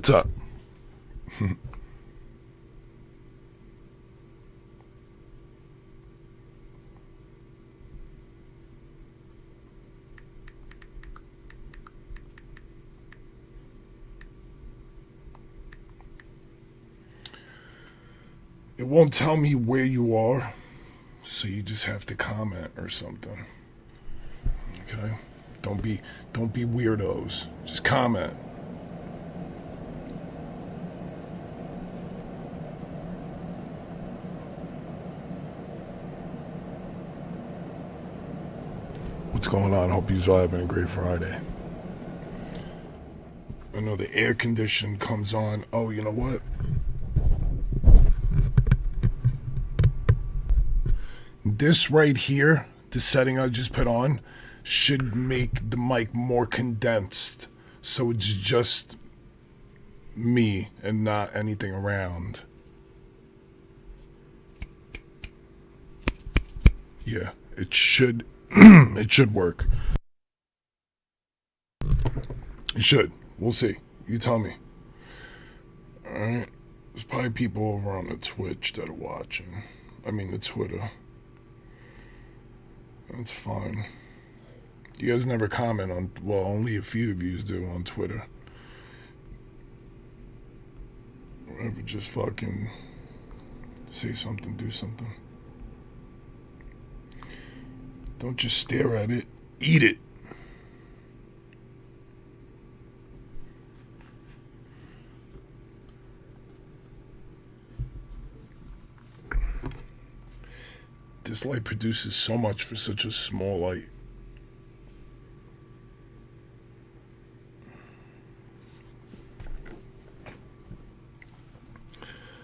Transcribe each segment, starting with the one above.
What's up? It won't tell me where you are, so you just have to comment or something. Okay? Don't be weirdos. Just comment. What's going on? Hope you're all having a great Friday. I know the air condition comes on. Oh, you know what? This right here, the setting I just put on, should make the mic more condensed. So it's just me and not anything around. Yeah, it should it should work. It should. We'll see. You tell me. Alright. There's probably people over on the Twitch that are watching. I mean the Twitter. That's fine. You guys never comment on, well, only a few of you do on Twitter. Never just fucking say something, do something. Don't just stare at it, eat it. This light produces so much for such a small light.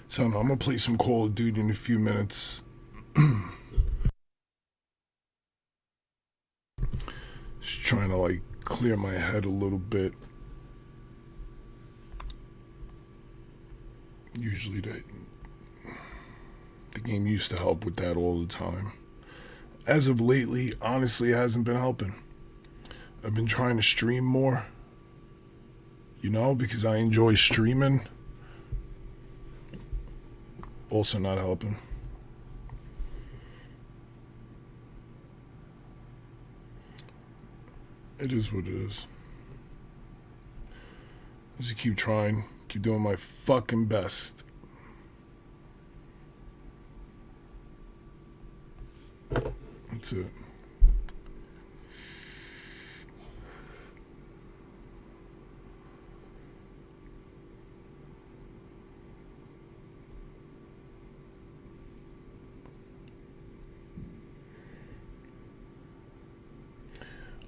So I'm gonna play some Call of Duty in a few minutes. Just trying to clear my head a little bit. Usually the game used to help with that all the time. As of lately, honestly, it hasn't been helping. I've been trying to stream more, because I enjoy streaming. Also not helping. It is what it is. I just keep trying, keep doing my fucking best. That's it.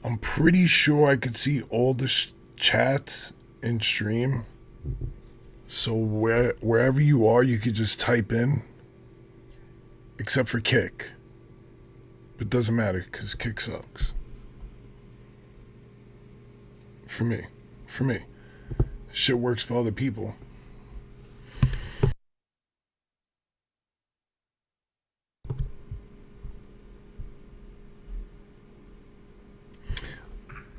I'm pretty sure I could see all the chats in stream. So wherever you are, you could just type in. Except for Kick. But it doesn't matter because Kick sucks. For me. Shit works for other people.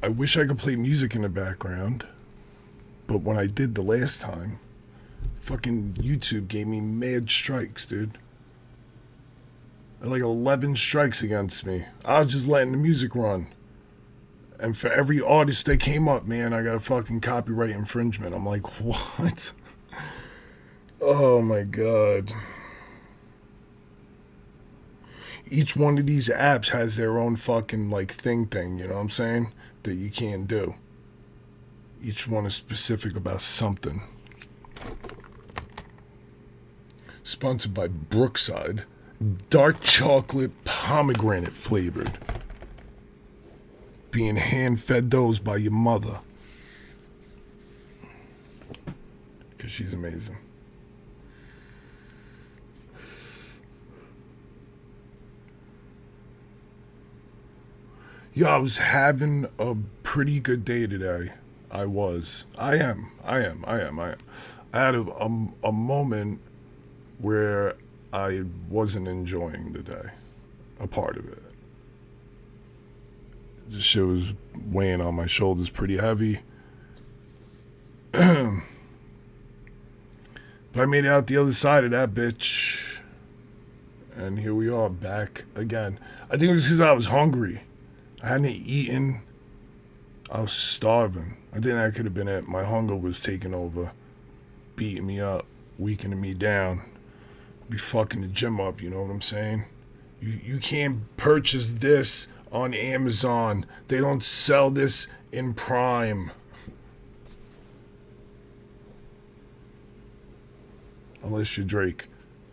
I wish I could play music in the background, but when I did the last time, fucking YouTube gave me mad strikes, dude. 11 strikes against me. I was just letting the music run. And for every artist that came up, man, I got a fucking copyright infringement. I'm like, what? Oh my God. Each one of these apps has their own fucking thing, you know what I'm saying? That you can't do. Each one is specific about something. Sponsored by Brookside. Dark chocolate pomegranate flavored. Being hand-fed those by your mother. Because she's amazing. Yo, I was having a pretty good day today. I am. I had a moment where I wasn't enjoying the day. A part of it. This shit was weighing on my shoulders pretty heavy. But I made it out the other side of that bitch. And here we are back again. I think it was because I was hungry. I hadn't eaten. I was starving. I think that could have been it. My hunger was taking over, beating me up, weakening me down. Be fucking the gym up, you know what I'm saying? You can't purchase this on Amazon. They don't sell this in Prime. Unless you're Drake.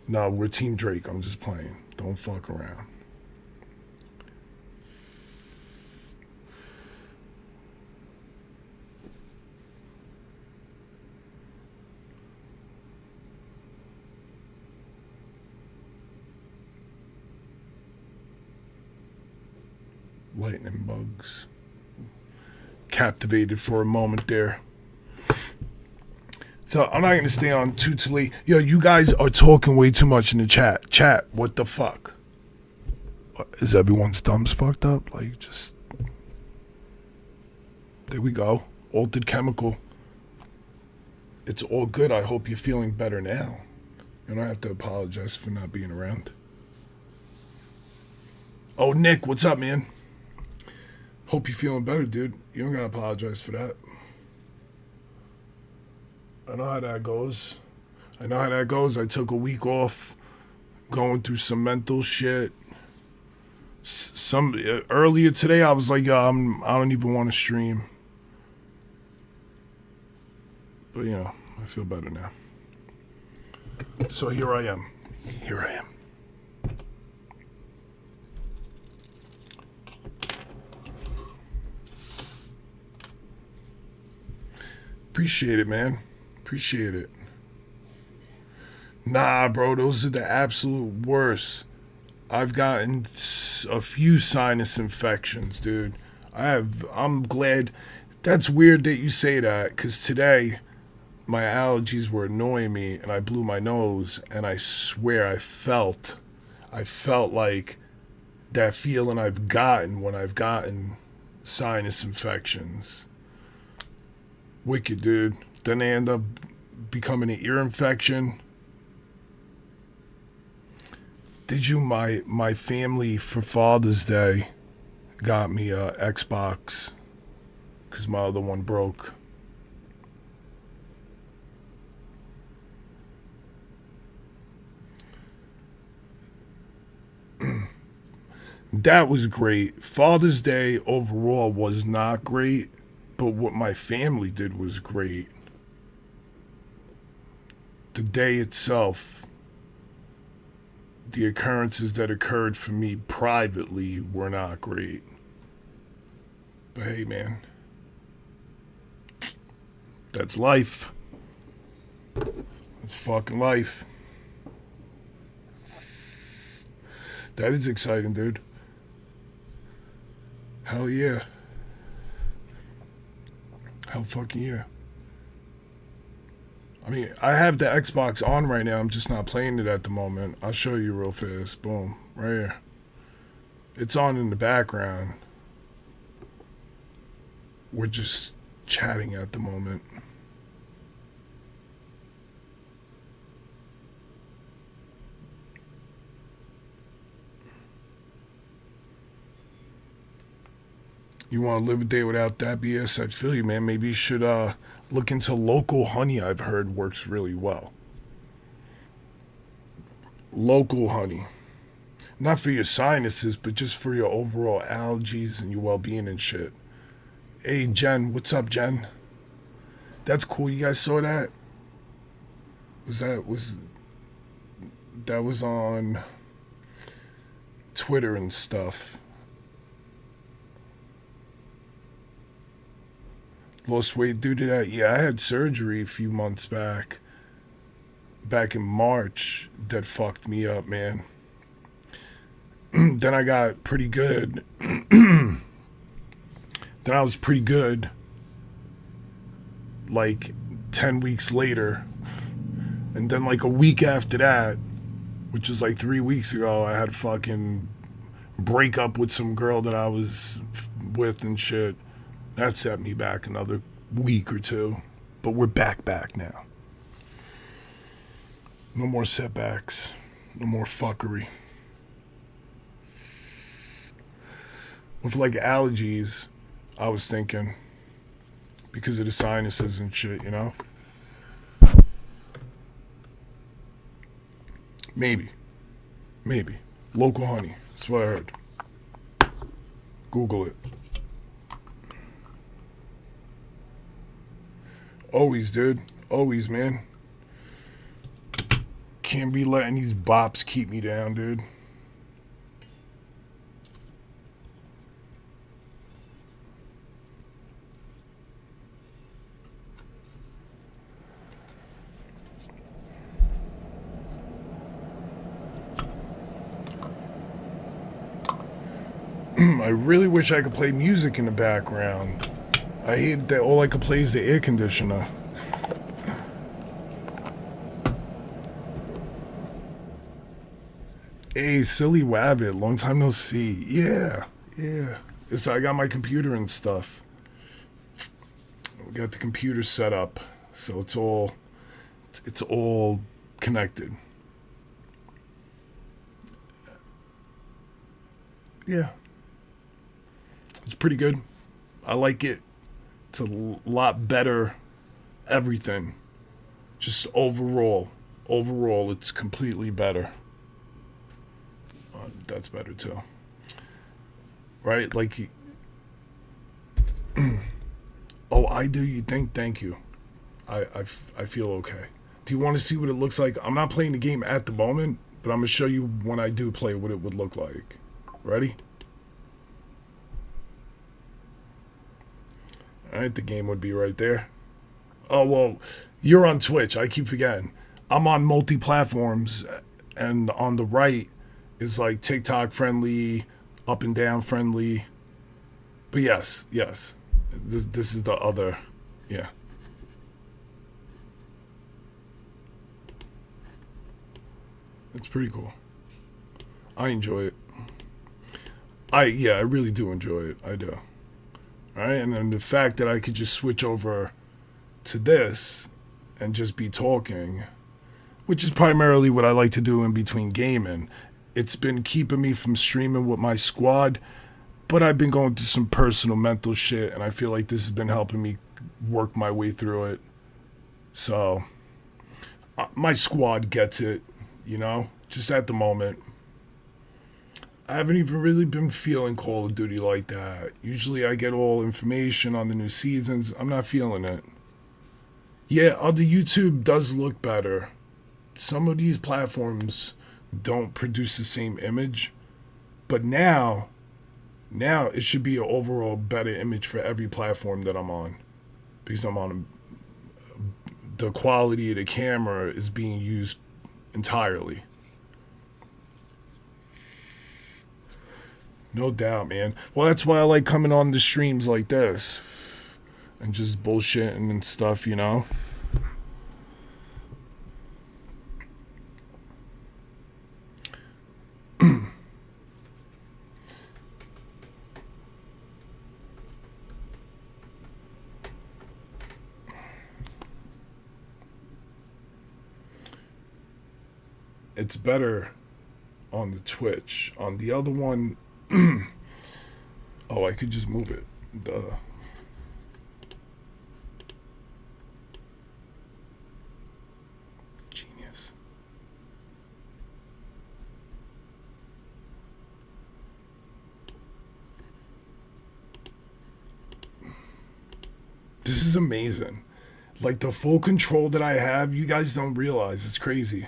No, we're Team Drake. I'm just playing. Don't fuck around. Lightning bugs. Captivated for a moment there. So I'm not gonna stay on too late. Yo, you guys are talking way too much in the chat. Chat, what the fuck? Is everyone's thumbs fucked up? Like, just there we go. Altered chemical. It's all good. I hope you're feeling better now. You don't have to apologize for not being around. Oh, Nick, what's up, man? Hope you're feeling better, dude. You don't gotta apologize for that. I know how that goes. I took a week off, going through some mental shit. Earlier today, I was like, yo, I don't even want to stream. But you know, I feel better now. So here I am. Appreciate it, man. Appreciate it. Nah, bro, those are the absolute worst. I've gotten a few sinus infections, dude. I'm glad. That's weird that you say that, because today my allergies were annoying me and I blew my nose, and I swear I felt like that feeling I've gotten when I've gotten sinus infections. Wicked, dude. Then they end up becoming an ear infection. My family for Father's Day got me a Xbox because my other one broke. That was great. Father's Day overall was not great, but what my family did was great. The day itself, the occurrences that occurred for me privately were not great. But hey, man, that's life. It's fucking life. That is exciting, dude. Hell yeah. Hell fucking yeah. I mean, I have the Xbox on right now. I'm just not playing it at the moment. I'll show you real fast. Boom. Right here. It's on in the background. We're just chatting at the moment. You want to live a day without that BS? I feel you, man. Maybe you should look into local honey. I've heard works really well. Local honey. Not for your sinuses, but just for your overall allergies and your well-being and shit. Hey, Jen. What's up, Jen? That's cool. You guys saw that? That was on Twitter and stuff. Lost weight due to that. Yeah, I had surgery a few months back in March, that fucked me up, man. Then I got pretty good. Then I was pretty good like 10 weeks later. And then like a week after that, which was like 3 weeks ago, I had a fucking break up with some girl that I was with and shit. That set me back another week or two. But we're back now. No more setbacks. No more fuckery. With like allergies, I was thinking, because of the sinuses and shit, you know? Maybe. Maybe. Local honey. That's what I heard. Google it. Always, dude. Always, man. Can't be letting these bops keep me down, dude. I really wish I could play music in the background. I hate that all I could play is the air conditioner. Hey, silly wabbit, long time no see. Yeah. I got my computer and stuff. We got the computer set up, so it's all connected. Yeah. It's pretty good. I like it. It's a lot better everything. Just overall. Overall, it's completely better. That's better too. Right? Like, oh, I do, you think? Thank you. I feel okay. Do you want to see what it looks like? I'm not playing the game at the moment, but I'm going to show you when I do play what it would look like. Ready? Alright, the game would be right there. Oh, well, you're on Twitch. I keep forgetting. I'm on multi-platforms, and on the right is like TikTok friendly, up and down friendly. But yes. This is the other, yeah. It's pretty cool. I enjoy it. I really do enjoy it. I do. All right, and then the fact that I could just switch over to this and just be talking, which is primarily what I like to do in between gaming. It's been keeping me from streaming with my squad, but I've been going through some personal mental shit, and I feel like this has been helping me work my way through it. So, my squad gets it, you know, just at the moment. I haven't even really been feeling Call of Duty like that. Usually I get all information on the new seasons. I'm not feeling it. Yeah, other YouTube does look better. Some of these platforms don't produce the same image. But now it should be an overall better image for every platform that I'm on. Because I'm on the quality of the camera is being used entirely. No doubt, man. Well, that's why I like coming on the streams like this. And just bullshitting and stuff, you know? It's better on the Twitch. On the other one, oh, I could just move it. Duh. Genius. This is amazing. Like the full control that I have, you guys don't realize. It's crazy.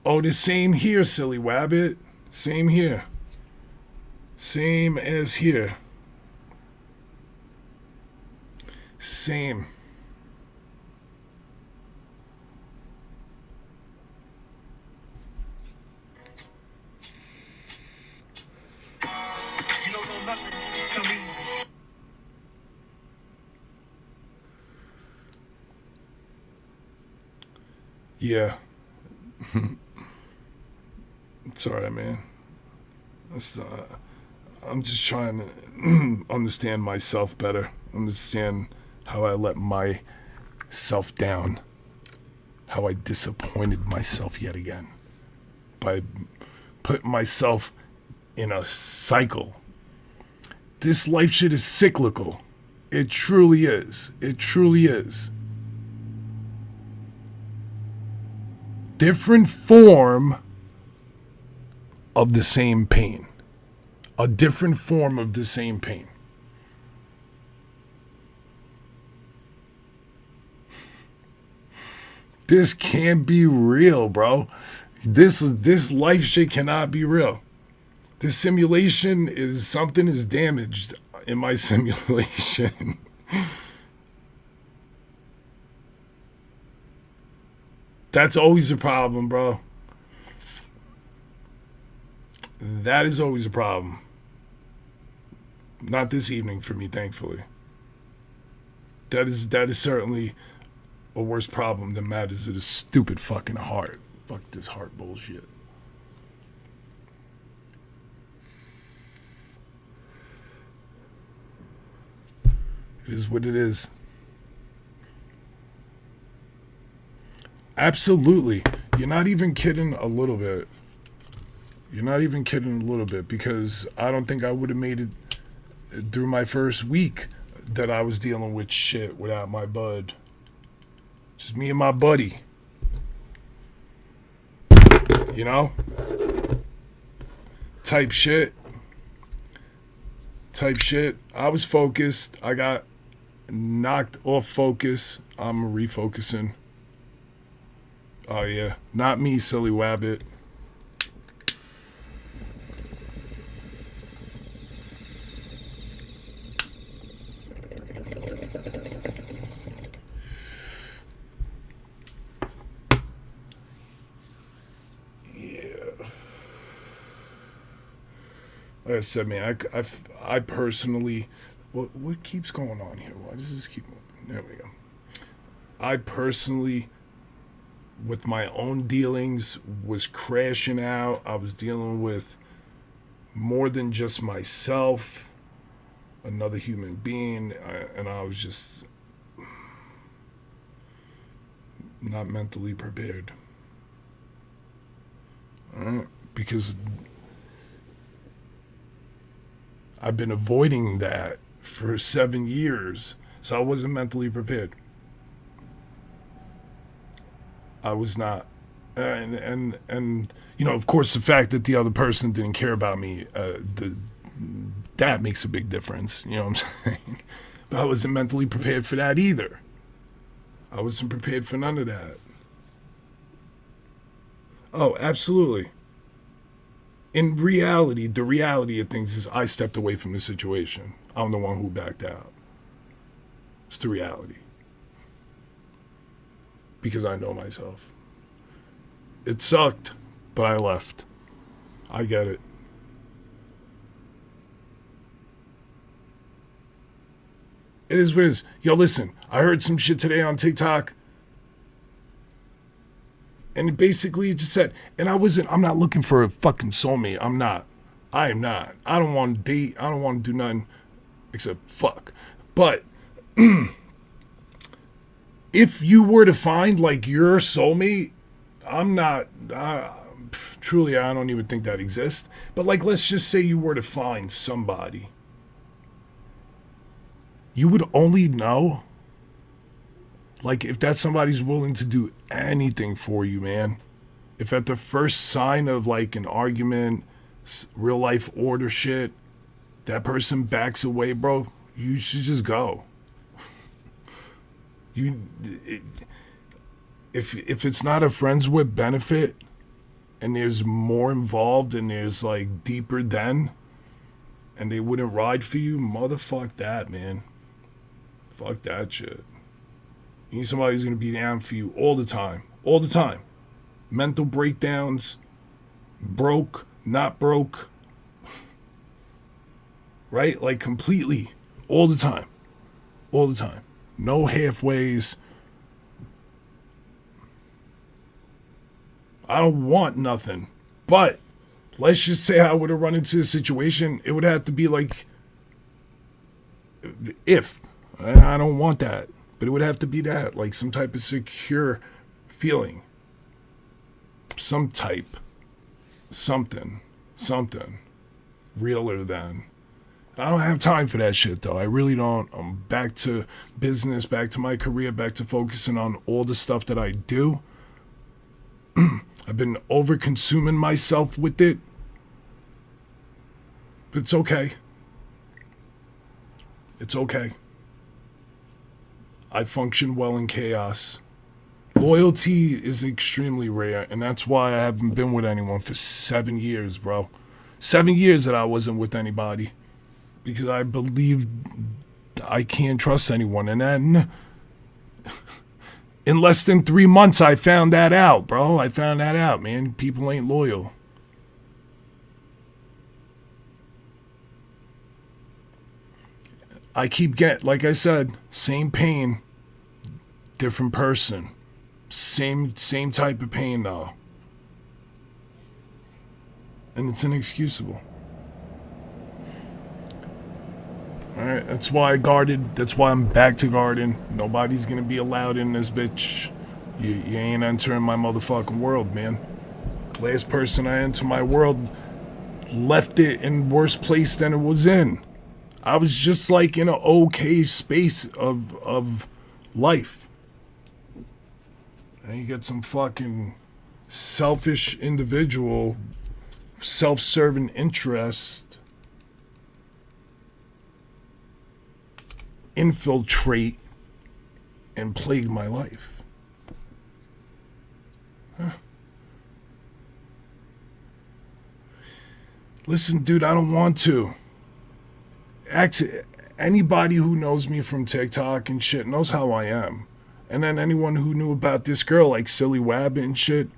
Oh, the same here, silly wabbit. Same here. Same as here. Same. You don't know nothing. Come easy. Yeah. It's alright, man. I'm just trying to understand myself better. Understand how I let myself down. how I disappointed myself yet again by putting myself in a cycle. This life shit is cyclical. It truly is. It truly is. Different form of the same pain. A different form of the same pain. This can't be real, bro. This life shit cannot be real. This simulation is something is damaged in my simulation. That's always a problem, bro. That is always a problem. Not this evening for me, thankfully. That is certainly a worse problem than matters of this stupid fucking heart. Fuck this heart bullshit. It is what it is. Absolutely. You're not even kidding a little bit. You're not even kidding a little bit, because I don't think I would have made it through my first week that I was dealing with shit without my bud. Just me and my buddy. You know? Type shit. I was focused. I got knocked off focus. I'm refocusing. Oh yeah. Not me, silly wabbit. Like I said, man, I personally, what keeps going on here? Why does this keep moving? There we go. I personally, with my own dealings, was crashing out. I was dealing with more than just myself, another human being, and I was just not mentally prepared. All right? Because I've been avoiding that for 7 years, so I wasn't mentally prepared. I was not, and you know, of course, the fact that the other person didn't care about me, that makes a big difference. You know what I'm saying? But I wasn't mentally prepared for that either. I wasn't prepared for none of that. Oh, absolutely. In reality, the reality of things is I stepped away from the situation. I'm the one who backed out. It's the reality. Because I know myself. It sucked, but I left. I get it. It is what it is. Yo, listen, I heard some shit today on TikTok. And basically it just said, and I'm not looking for a fucking soulmate. I am not. I don't want to date. I don't want to do nothing except fuck. But if you were to find like your soulmate, truly, I don't even think that exists. But like, let's just say you were to find somebody. You would only know, like, if that somebody's willing to do anything for you, man. If at the first sign of like an argument, real life order shit, that person backs away, bro, you should just go. If it's not a friends with benefit and there's more involved and there's like deeper than, and they wouldn't ride for you, motherfuck that, man. Fuck that shit. You need somebody who's going to be down for you all the time. All the time. Mental breakdowns. Broke. Not broke. Right? Like completely. All the time. All the time. No halfways. I don't want nothing. But let's just say I would have run into a situation. It would have to be like, if. I don't want that. But it would have to be that, like some type of secure feeling, some type, something realer than. I don't have time for that shit, though. I really don't. I'm back to business, back to my career, back to focusing on all the stuff that I do. I've been over-consuming myself with it. But it's okay. It's okay. I function well in chaos. Loyalty is extremely rare, and that's why I haven't been with anyone for 7 years, bro. 7 years that I wasn't with anybody. Because I believed I can't trust anyone. And then, in less than 3 months, I found that out, bro. I found that out, man. People ain't loyal. I keep like I said, same pain, different person. Same type of pain, though. And it's inexcusable. Alright, that's why I guarded. That's why I'm back to guarding. Nobody's gonna be allowed in this bitch. You ain't entering my motherfucking world, man. Last person I entered my world left it in worse place than it was in. I was just like in an okay space of life. And you get some fucking selfish individual, self-serving interest infiltrate and plague my life. Huh. Listen, dude, I don't want to. Actually, anybody who knows me from TikTok and shit knows how I am. And then anyone who knew about this girl, like Silly Wabbit and shit,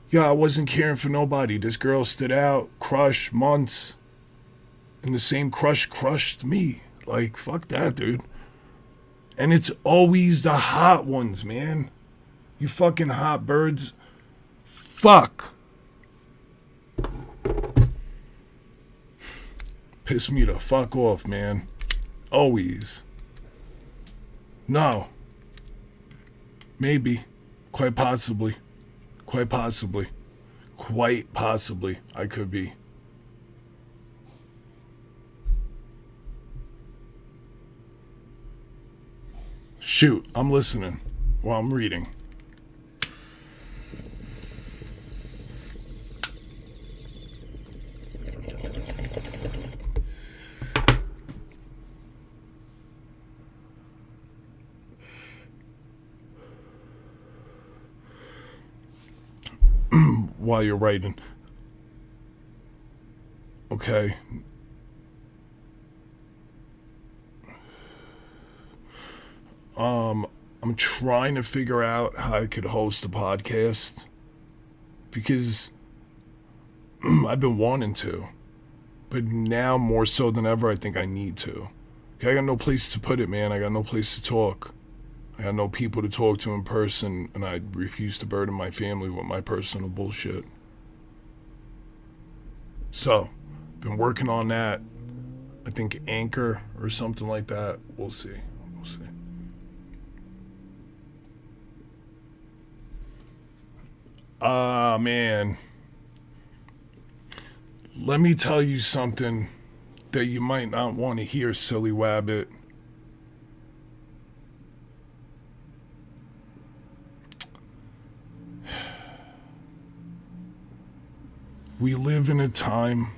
yeah, I wasn't caring for nobody. This girl stood out, crushed months, and the same crush crushed me. Like, fuck that, dude. And it's always the hot ones, man. You fucking hot birds. Fuck. Piss me the fuck off, man. Always. No. Maybe. Quite possibly. Quite possibly. Quite possibly. I could be. Shoot, I'm listening while I'm reading. While you're writing. Okay. I'm trying to figure out how I could host a podcast because I've been wanting to, but now more so than ever, I think I need to. Okay, I got no place to put it, man. I got no place to talk. I got no people to talk to in person, and I refuse to burden my family with my personal bullshit. So, been working on that. I think Anchor or something like that. We'll see. We'll see. Man. Let me tell you something that you might not want to hear, Silly Wabbit. We live in a time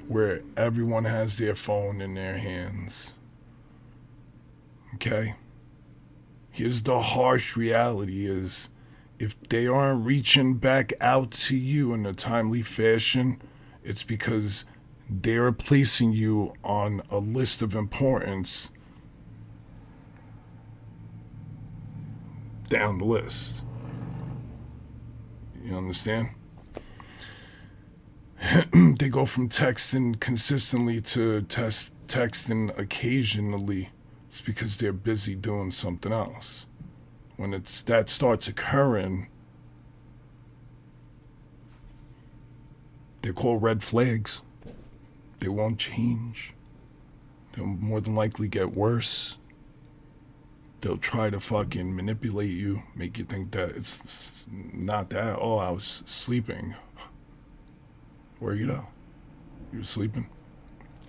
where everyone has their phone in their hands. Okay? Here's the harsh reality is, if they aren't reaching back out to you in a timely fashion, it's because they're placing you on a list of importance down the list. You understand? They go from texting consistently to texting occasionally. It's because they're busy doing something else. When that starts occurring, they're called red flags. They won't change. They'll more than likely get worse. They'll try to fucking manipulate you, make you think that it's not that. Oh, I was sleeping. Where you know? You were sleeping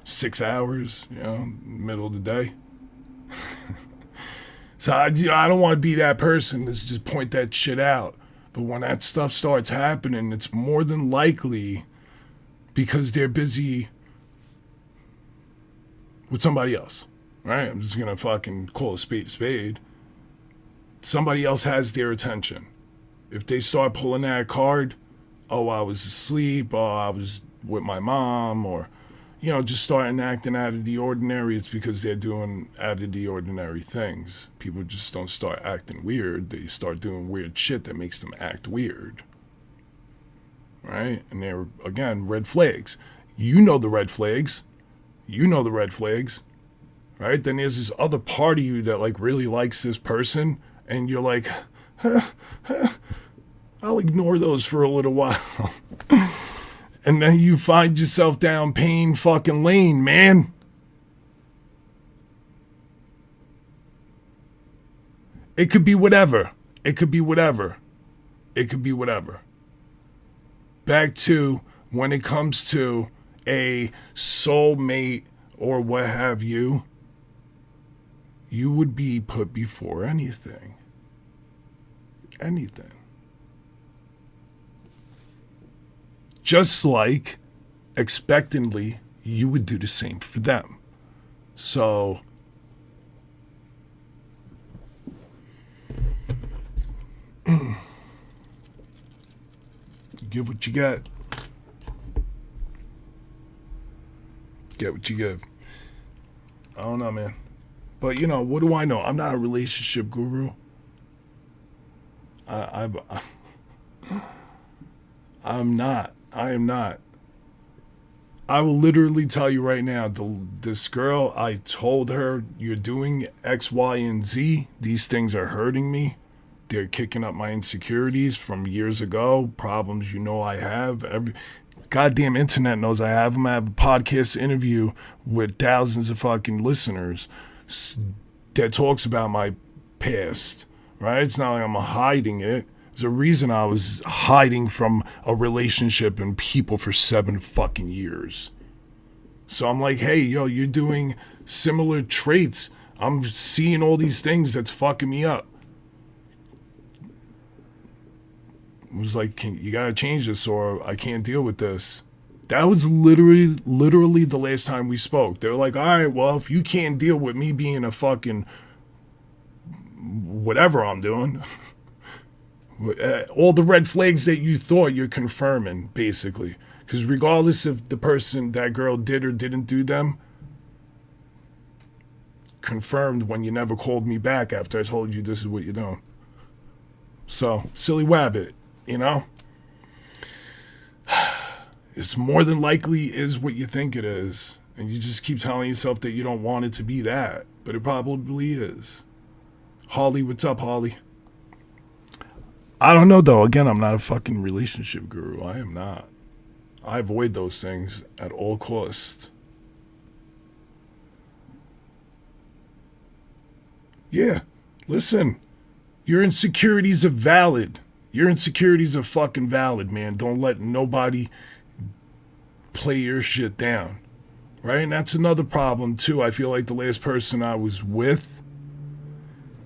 6 hours, middle of the day. So I don't want to be that person that's just point that shit out. But when that stuff starts happening, it's more than likely because they're busy with somebody else, right? I'm just going to fucking call a spade a spade. Somebody else has their attention. If they start pulling that card, oh, I was asleep, oh, I was with my mom, or, just starting acting out of the ordinary, it's because they're doing out of the ordinary things. People just don't start acting weird. They start doing weird shit that makes them act weird. Right? And they're, again, red flags. You know the red flags. Right? Then there's this other part of you that, like, really likes this person, and you're like, I'll ignore those for a little while. And then you find yourself down pain fucking lane, man. It could be whatever. Back to when it comes to a soulmate or what have you, you would be put before anything. Just like, expectantly, you would do the same for them. So, give what you get. Get what you give. I don't know, man. But, what do I know? I'm not a relationship guru. I'm not. I am not. I will literally tell you right now, this girl, I told her, you're doing X, Y, and Z. These things are hurting me. They're kicking up my insecurities from years ago, problems I have. Every goddamn internet knows I have them. I have a podcast interview with thousands of fucking listeners that talks about my past, right? It's not like I'm hiding it. There's a reason I was hiding from a relationship and people for 7 fucking years. So I'm like, hey, you're doing similar traits. I'm seeing all these things that's fucking me up. It was like, you gotta change this or I can't deal with this. That was literally the last time we spoke. They were like, all right, well, if you can't deal with me being a fucking whatever I'm doing, all the red flags that you thought, you're confirming, basically. Because regardless if the person, that girl, did or didn't do them, confirmed when you never called me back after I told you this is what you're doing. So, silly wabbit, It's more than likely is what you think it is. And you just keep telling yourself that you don't want it to be that. But it probably is. Holly, what's up, Holly? I don't know, though. Again, I'm not a fucking relationship guru. I am not. I avoid those things at all costs. Yeah, listen. Your insecurities are valid. Your insecurities are fucking valid, man. Don't let nobody play your shit down. Right? And that's another problem, too. I feel like the last person I was with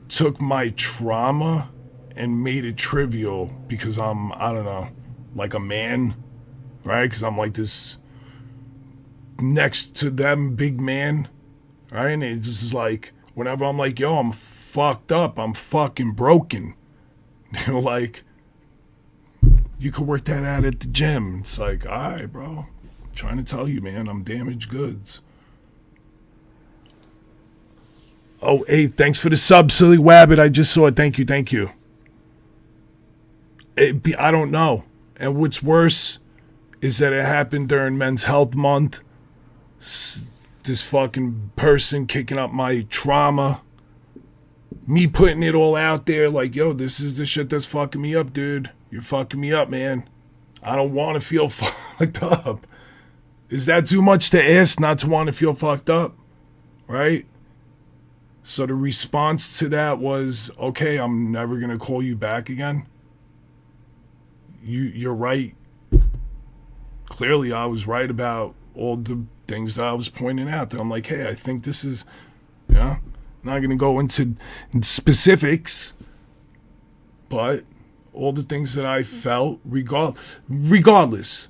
took my trauma and made it trivial because I'm, I don't know, like a man, right? Because I'm like this next to them big man, right? And it just is like, whenever I'm like, yo, I'm fucked up, I'm fucking broken. They're like, you could work that out at the gym. It's like, all right, bro. I'm trying to tell you, man, I'm damaged goods. Oh, hey, thanks for the sub, Silly Wabbit. I just saw it. Thank you. I don't know. And what's worse is that it happened during Men's Health Month. This fucking person kicking up my trauma. Me putting it all out there like, yo, this is the shit that's fucking me up, dude. You're fucking me up, man. I don't want to feel fucked up. Is that too much to ask not to want to feel fucked up? Right? So the response to that was, okay, I'm never going to call you back again. You're right. Clearly, I was right about all the things that I was pointing out. That I'm like, hey, I think this is, yeah. Not going to go into specifics, but all the things that I felt, regardless,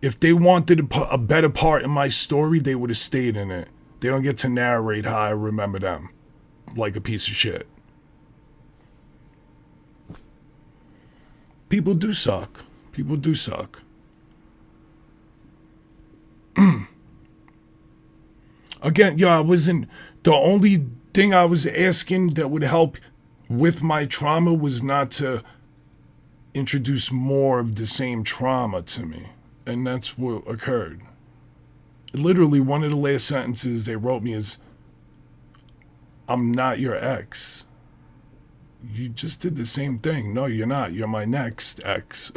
if they wanted a better part in my story, they would have stayed in it. They don't get to narrate how I remember them, like a piece of shit. People do suck. People do suck. Again, I wasn't. The only thing I was asking that would help with my trauma was not to introduce more of the same trauma to me. And that's what occurred. Literally, one of the last sentences they wrote me is, I'm not your ex. You just did the same thing. No, you're not. You're my next ex.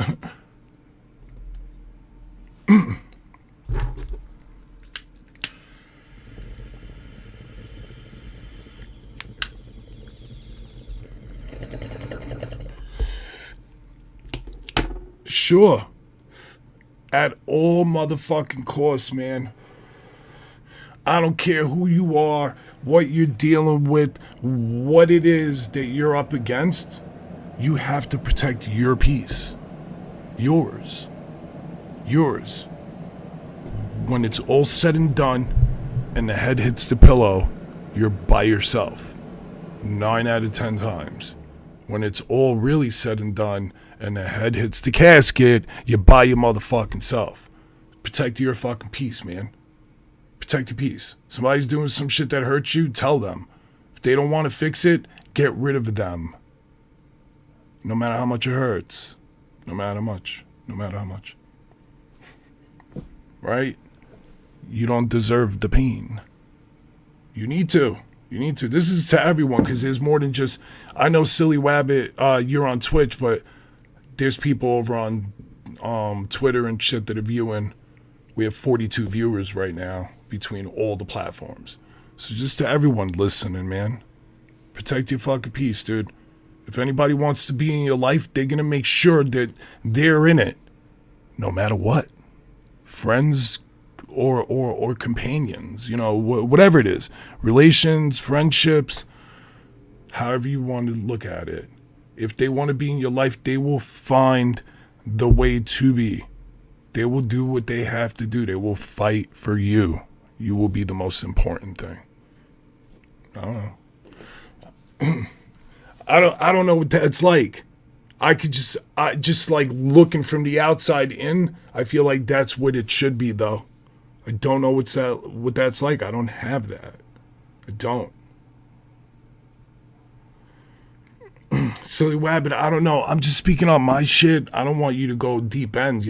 Sure. At all motherfucking costs, man. I don't care who you are, what you're dealing with, what it is that you're up against. You have to protect your peace. Yours. When it's all said and done and the head hits the pillow, you're by yourself. 9 out of 10 times. When it's all really said and done and the head hits the casket, you're by your motherfucking self. Protect your fucking peace, man. Protect your peace. Somebody's doing some shit that hurts you, tell them. If they don't want to fix it, get rid of them. No matter how much it hurts. No matter how much. Right? You don't deserve the pain. You need to. This is to everyone, because there's more than just... I know Silly Wabbit, you're on Twitch, but there's people over on Twitter and shit that are viewing. We have 42 viewers right now between all the platforms. So just to everyone listening, man, protect your fucking peace, dude. If anybody wants to be in your life, they're going to make sure that they're in it, no matter what. Friends or companions, whatever it is. Relations, friendships, however you want to look at it. If they want to be in your life, they will find the way to be. They will do what they have to do. They will fight for you. You will be the most important thing. I don't know. I don't know what that's like. I just like looking from the outside in, I feel like that's what it should be, though. I don't know what that's like. I don't have that. I don't. Silly Wabbit, I don't know. I'm just speaking on my shit. I don't want you to go deep end,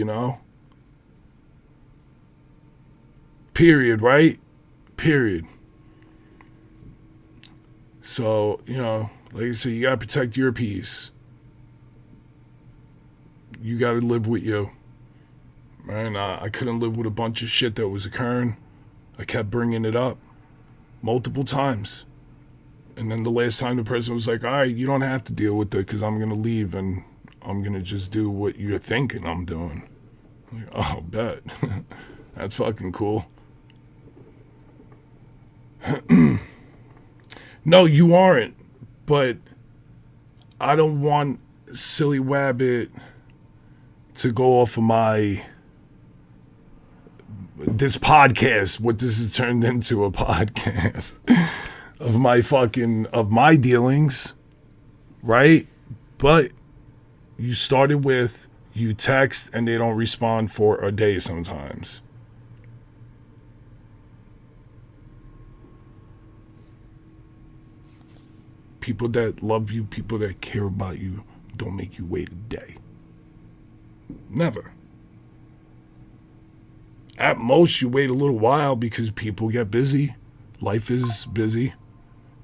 Period, right? Period. So, like I said, you gotta protect your peace. You gotta live with you. Right? I couldn't live with a bunch of shit that was occurring. I kept bringing it up multiple times. And then the last time the person was like, all right, you don't have to deal with it because I'm going to leave and I'm going to just do what you're thinking I'm doing. I'm like, oh, bet. That's fucking cool. No, you aren't. But I don't want Silly Wabbit to go off of this podcast, what this has turned into a podcast of my dealings, right? But you started with, you text and they don't respond for a day sometimes. People that love you, people that care about you, don't make you wait a day. Never. At most, you wait a little while because people get busy. Life is busy.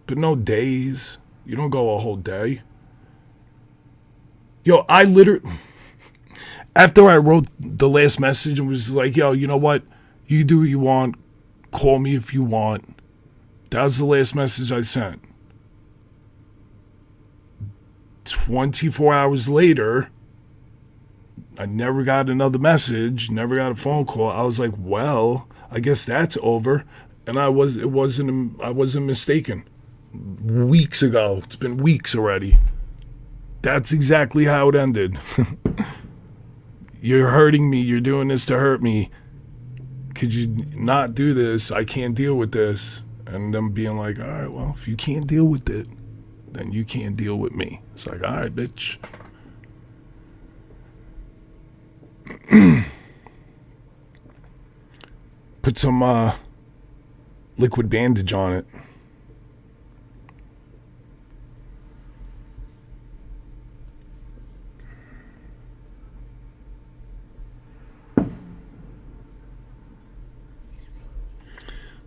But no days. You don't go a whole day. Yo, I literally... After I wrote the last message and was like, yo, you know what? You do what you want. Call me if you want. That was the last message I sent. 24 hours later, I never got another message, never got a phone call. I was like, well, I guess that's over. And I wasn't mistaken. Weeks ago. It's been weeks already. That's exactly how it ended. You're hurting me. You're doing this to hurt me. Could you not do this? I can't deal with this. And them being like, all right, well, if you can't deal with it, then you can't deal with me. It's like, all right, bitch. Put some liquid bandage on it.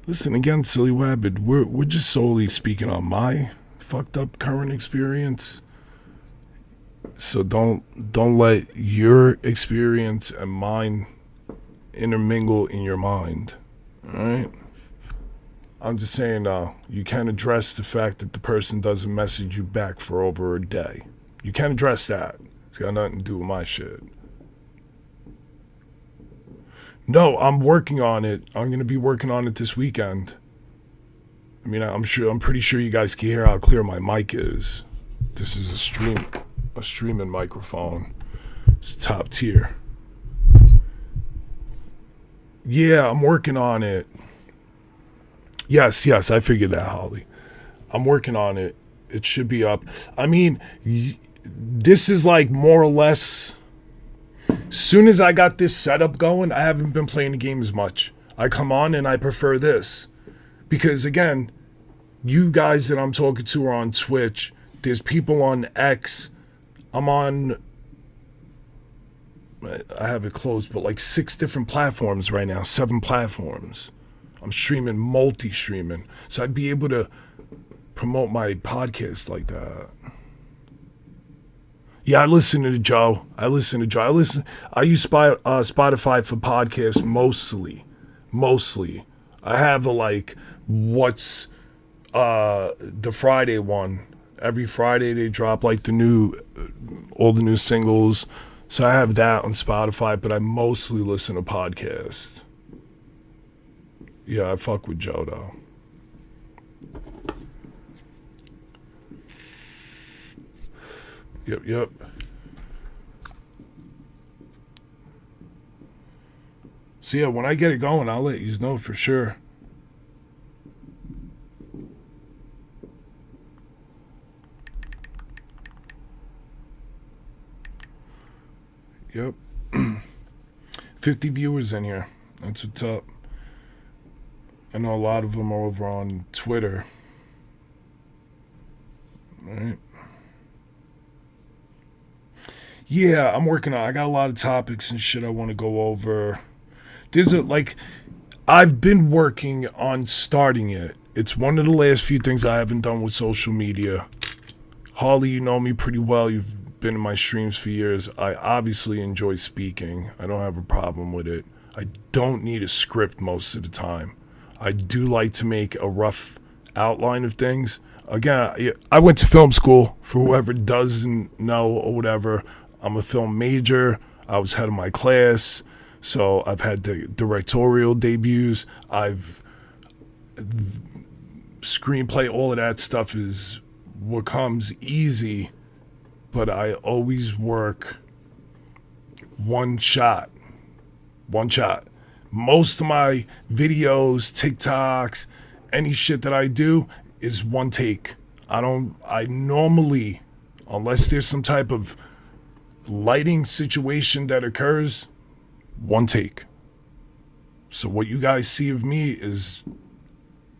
Listen again, Silly Wabbit. We're just solely speaking on my fucked up current experience. So don't let your experience and mine intermingle in your mind. Alright? I'm just saying you can't address the fact that the person doesn't message you back for over a day. You can't address that. It's got nothing to do with my shit. No, I'm working on it. I'm going to be working on it this weekend. I mean, I'm pretty sure you guys can hear how clear my mic is. This is a streaming microphone. It's top tier. Yeah, I'm working on it. Yes, I figured that, Holly. I'm working on it. It should be up. I mean, this is like more or less... Soon as I got this setup going, I haven't been playing the game as much. I come on and I prefer this. Because again, you guys that I'm talking to are on Twitch. There's people on X. I'm on... I have it closed, but like 6 different platforms right now. 7 platforms. I'm streaming, multi-streaming. So I'd be able to promote my podcast like that. Yeah, I listen to Joe. I use Spotify for podcasts mostly. I have what's the Friday one. Every Friday they drop like all the new singles. So I have that on Spotify, but I mostly listen to podcasts. Yeah, I fuck with Joe though. Yep. So yeah, when I get it going, I'll let you know for sure. Yep. 50 viewers in here. That's what's up. I know a lot of them are over on Twitter. All right. Yeah, I'm working on. I got a lot of topics and shit I want to go over. I've been working on starting it. It's one of the last few things I haven't done with social media. Harley, you know me pretty well. You've been in my streams for years. I obviously enjoy speaking. I don't have a problem with it. I don't need a script most of the time. I do like to make a rough outline of things. Again, I went to film school, for whoever doesn't know or whatever. I'm a film major. I was head of my class. So I've had the directorial debuts. Screenplay, all of that stuff is what comes easy. But I always work one shot. Most of my videos, TikToks, any shit that I do is one take. I normally, unless there's some type of lighting situation that occurs, one take. So what you guys see of me is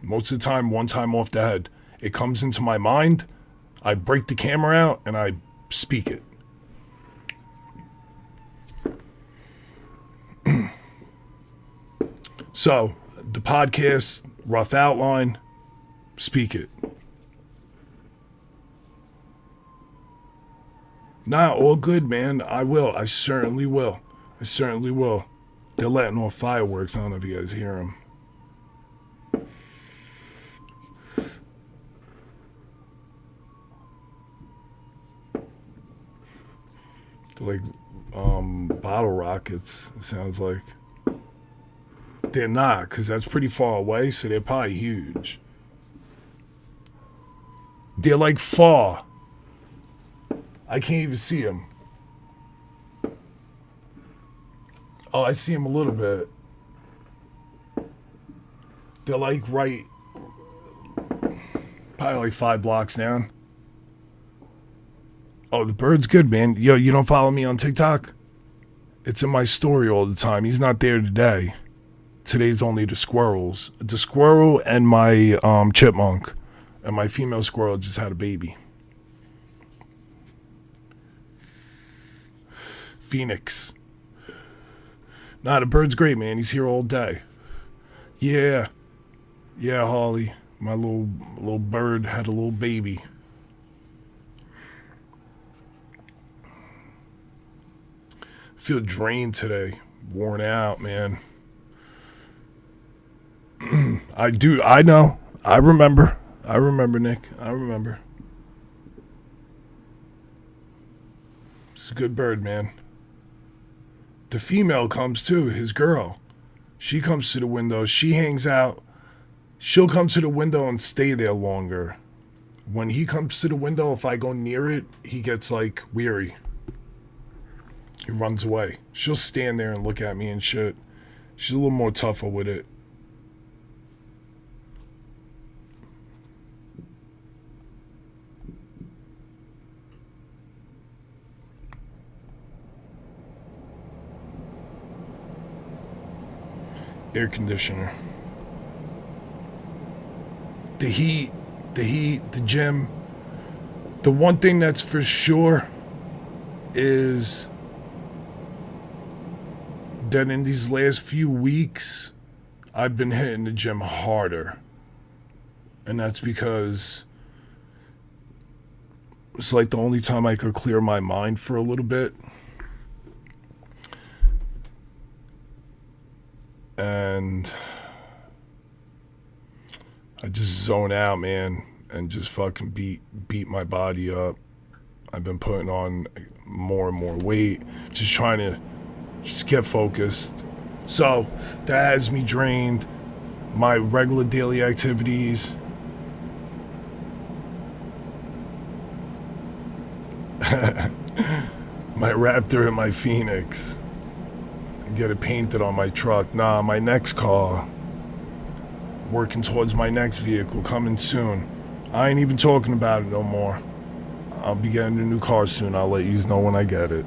most of the time one time off the head. It comes into my mind, I break the camera out and I speak it. So the podcast, rough outline, speak it. Nah, all good, man. I will. I certainly will. They're letting off fireworks. I don't know if you guys hear them. like bottle rockets, it sounds like. They're not, because that's pretty far away, so they're probably huge. They're like far. I can't even see them. Oh, I see them a little bit. They're like right, probably like 5 blocks down. Oh, the bird's good, man. Yo, you don't follow me on TikTok? It's in my story all the time. He's not there today. Today's only the squirrels. The squirrel and my chipmunk. And my female squirrel just had a baby. Phoenix. Nah, the bird's great, man. He's here all day. Yeah. Yeah, Holly. My little bird had a little baby. Feel drained today. Worn out, man. I do. I know. I remember. Nick. I remember. It's a good bird, man. The female comes too, his girl. She comes to the window. She hangs out. She'll come to the window and stay there longer. When he comes to the window, if I go near it, he gets like weary. He runs away. She'll stand there and look at me and shit. She's a little more tougher with it. Air conditioner. The heat, the gym. The one thing that's for sure is that in these last few weeks, I've been hitting the gym harder. And that's because it's like the only time I could clear my mind for a little bit. And I just zone out, man, and just fucking beat my body up. I've been putting on more and more weight, just trying to just get focused. So that has me drained. My regular daily activities. My Raptor and my Phoenix. Get it painted on my truck. Nah, my next car. Working towards my next vehicle, coming soon. I ain't even talking about it no more. I'll be getting a new car soon. I'll let you know when I get it.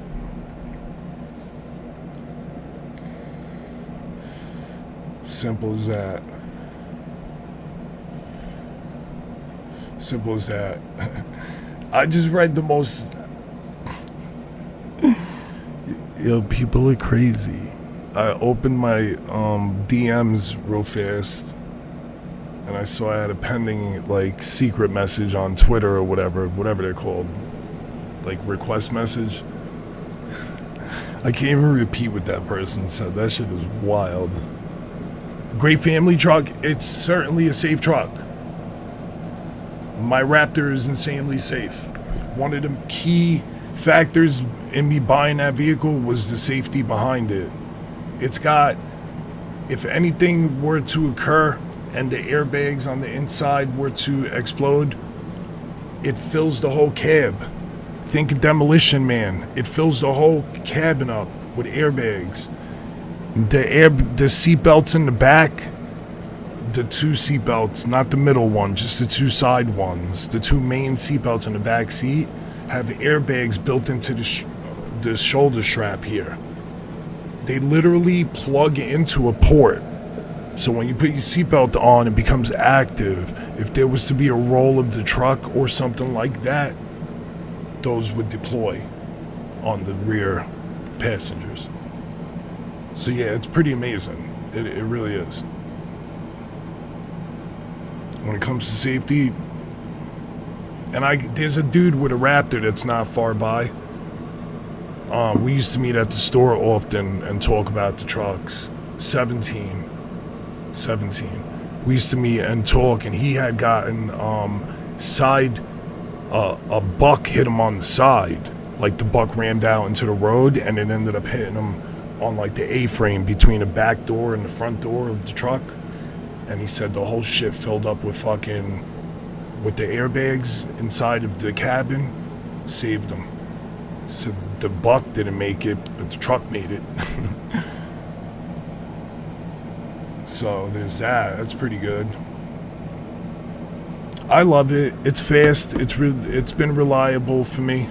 Simple as that. Simple as that. I just read the most... Yo, people are crazy. I opened my DMs real fast, and I saw I had a pending, like, secret message on Twitter or whatever they're called. Like, request message. I can't even repeat what that person said. That shit is wild. Great family truck. It's certainly a safe truck. My Raptor is insanely safe. One of the key factors in me buying that vehicle was the safety behind it. It's got, if anything were to occur and the airbags on the inside were to explode, it fills the whole cab. Think Demolition Man. It fills the whole cabin up with airbags. The seat belts in the back, the 2 seat belts, not the middle one, just the 2 side ones. The 2 main seat belts in the back seat have airbags built into the shoulder strap here. They literally plug into a port. So when you put your seatbelt on, it becomes active. If there was to be a roll of the truck or something like that, those would deploy on the rear passengers. So yeah, it's pretty amazing. It really is. When it comes to safety, and there's a dude with a Raptor that's not far by. We used to meet at the store often and talk about the trucks. 17. We used to meet and talk, and he had gotten a buck hit him on the side Like the buck rammed out into the road and it ended up hitting him on like the A-frame between the back door and the front door of the truck. And he said the whole shit filled up with with the airbags inside of the cabin. Saved him. So the buck didn't make it, but the truck made it. So there's that. That's pretty good. I love it. It's fast. It's been reliable for me.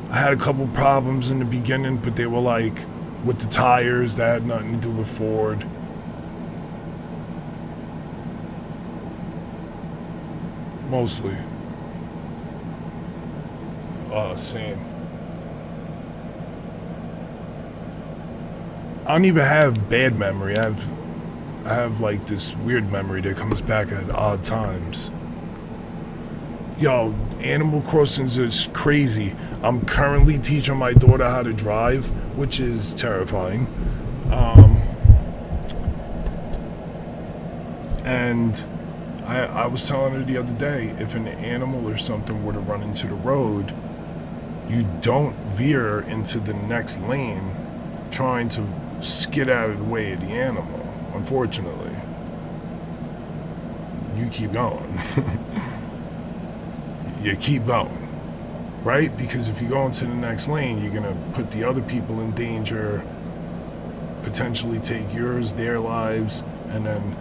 I had a couple problems in the beginning, but they were like with the tires that had nothing to do with Ford. Mostly. Same. I don't even have bad memory. I have like this weird memory that comes back at odd times. Yo, Animal Crossings is crazy. I'm currently teaching my daughter how to drive, which is terrifying. And I was telling her the other day, if an animal or something were to run into the road, you don't veer into the next lane trying to skid out of the way of the animal, unfortunately. You keep going. You keep going, right? Because if you go into the next lane, you're going to put the other people in danger, potentially take yours, their lives, and then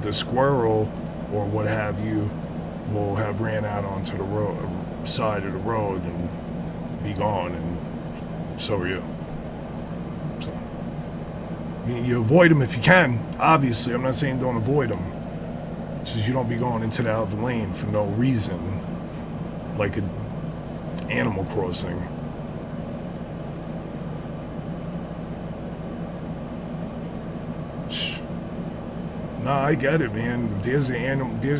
the squirrel or what have you will have ran out onto the side of the road and be gone, and so are you. So, I mean, you avoid them if you can. Obviously, I'm not saying don't avoid them. It's just you don't be going into the other lane for no reason, like an Animal Crossing. Nah, I get it, man. There's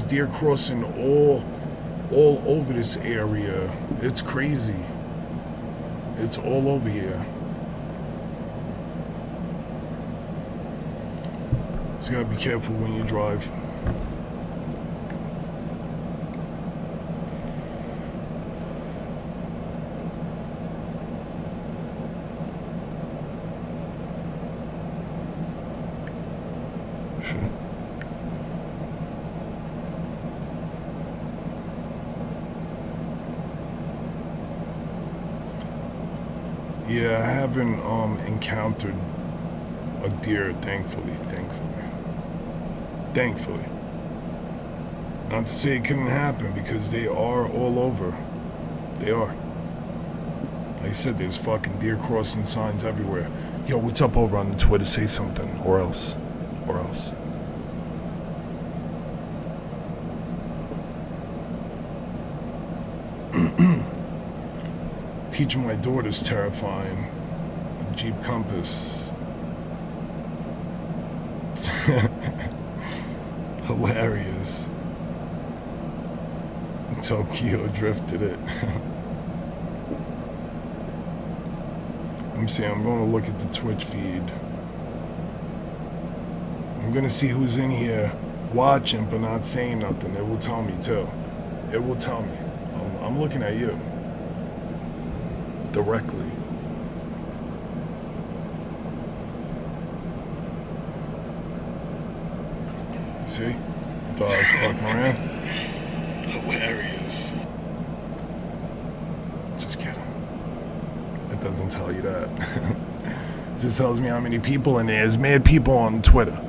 deer crossing all over this area. It's crazy. It's all over here. Just gotta be careful when you drive. Yeah, I haven't encountered a deer, thankfully. Not to say it couldn't happen, because they are all over. They are. Like I said, there's fucking deer crossing signs everywhere. Yo, what's up over on the Twitter? Say something, or else. Teaching my daughter's terrifying. A Jeep Compass. Hilarious. Tokyo drifted it. Let me see, I'm going to look at the Twitch feed. I'm going to see who's in here watching but not saying nothing. It will tell me too. It will tell me. I'm looking at you. Directly. See? The dog's fucking around. Hilarious. Just kidding. It doesn't tell you that. It just tells me how many people in there. There's mad people on Twitter.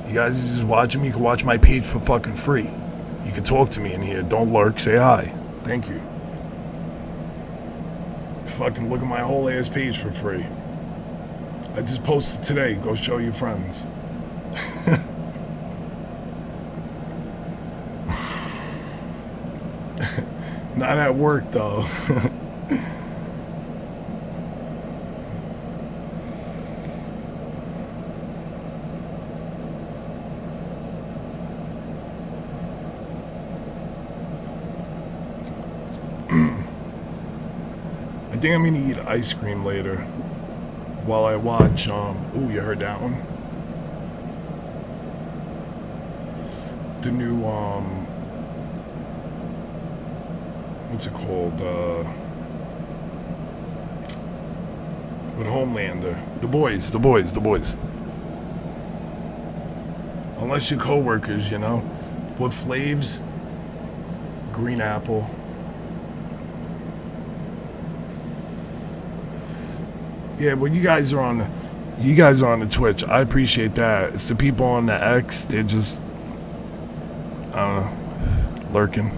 You guys are just watching me. You can watch my page for fucking free. You can talk to me in here. Don't lurk. Say hi. Thank you. Fucking look at my whole ass page for free. I just posted today. Go show your friends. Not at work though. I think I'm gonna eat ice cream later while I watch, ooh, you heard that one? The new, what's it called? with Homelander. The boys. Unless you're co-workers, you know. With Flaves, Green Apple. Yeah, well, you guys are on the Twitch. I appreciate that. It's the people on the X, they're just, I don't know, lurking.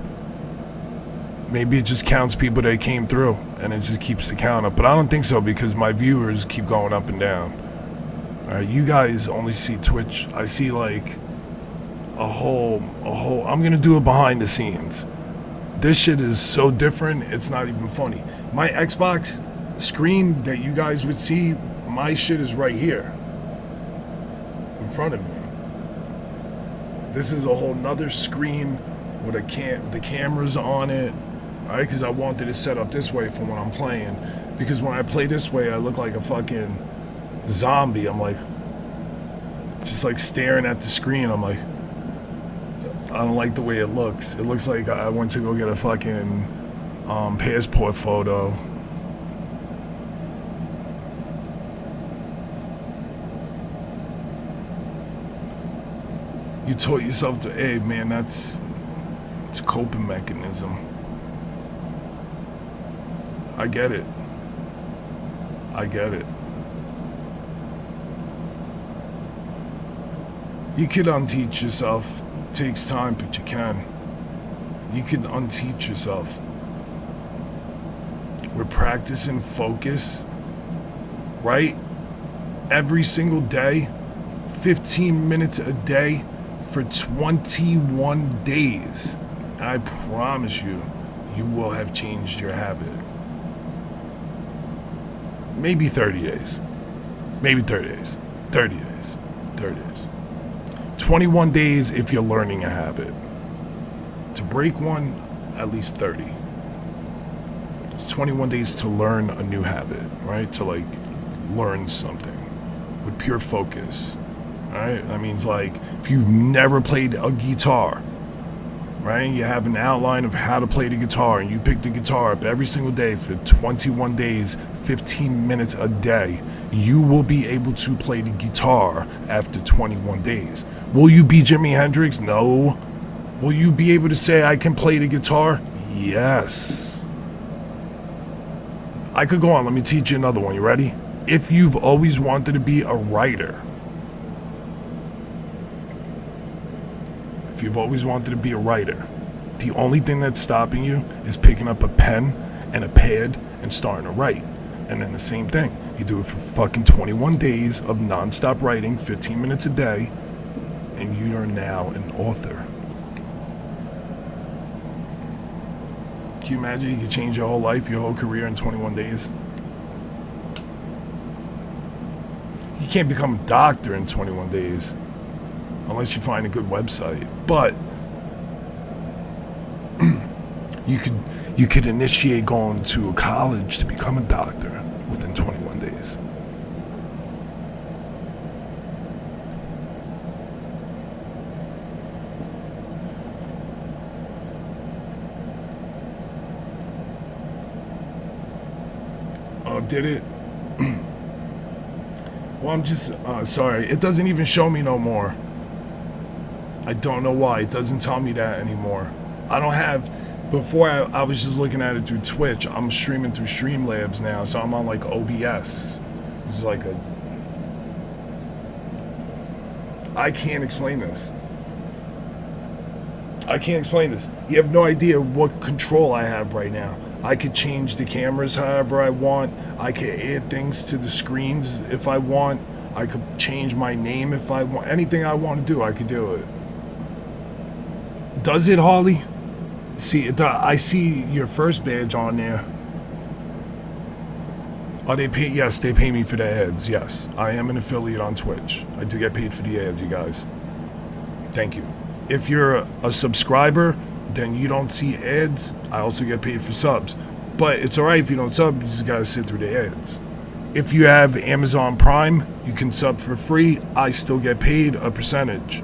Maybe it just counts people that came through, and it just keeps the count up. But I don't think so, because my viewers keep going up and down. Alright, you guys only see Twitch. I see like a whole, I'm gonna do it behind the scenes. This shit is so different, it's not even funny. My Xbox screen that you guys would see, my shit is right here in front of me. This is a whole nother screen with the cameras on it. Alright, because I wanted it set up this way for when I'm playing. Because when I play this way, I look like a fucking zombie. I'm like, just like staring at the screen. I'm like, I don't like the way it looks. It looks like I went to go get a fucking passport photo. You taught yourself to, hey man, it's a coping mechanism. I get it. You can unteach yourself. It takes time, but you can. You can unteach yourself. We're practicing focus, right? Every single day, 15 minutes a day for 21 days. And I promise you, you will have changed your habit. Maybe 30 days. Maybe 30 days. 30 days. 30 days. 21 days if you're learning a habit. To break one, at least 30. It's 21 days to learn a new habit, right? To like learn something with pure focus. Right? That means like if you've never played a guitar, right? You have an outline of how to play the guitar and you pick the guitar up every single day for 21 days, 15 minutes a day, you will be able to play the guitar after 21 days. Will you be Jimi Hendrix? No. Will you be able to say I can play the guitar? Yes. I could go on. Let me teach you another one. You ready? If you've always wanted to be a writer, if you've always wanted to be a writer, the only thing that's stopping you is picking up a pen and a pad and starting to write. And then the same thing. You do it for fucking 21 days of non-stop writing, 15 minutes a day, and you are now an author. Can you imagine you could change your whole life, your whole career in 21 days? You can't become a doctor in 21 days. Unless you find a good website. But you could initiate going to a college to become a doctor within 21 days. Oh, did it? Well, I'm just sorry. It doesn't even show me no more. I don't know why. It doesn't tell me that anymore. I don't have... Before, I was just looking at it through Twitch. I'm streaming through Streamlabs now, so I'm on, like, OBS. It's like a... I can't explain this. You have no idea what control I have right now. I could change the cameras however I want. I could add things to the screens if I want. I could change my name if I want. Anything I want to do, I could do it. Does it, Harley? See, I see your first badge on there. Oh, they pay? Yes, they pay me for the ads. Yes, I am an affiliate on Twitch. I do get paid for the ads, you guys. Thank you. If you're a subscriber, then you don't see ads. I also get paid for subs. But it's alright if you don't sub, you just gotta sit through the ads. If you have Amazon Prime, you can sub for free. I still get paid a percentage.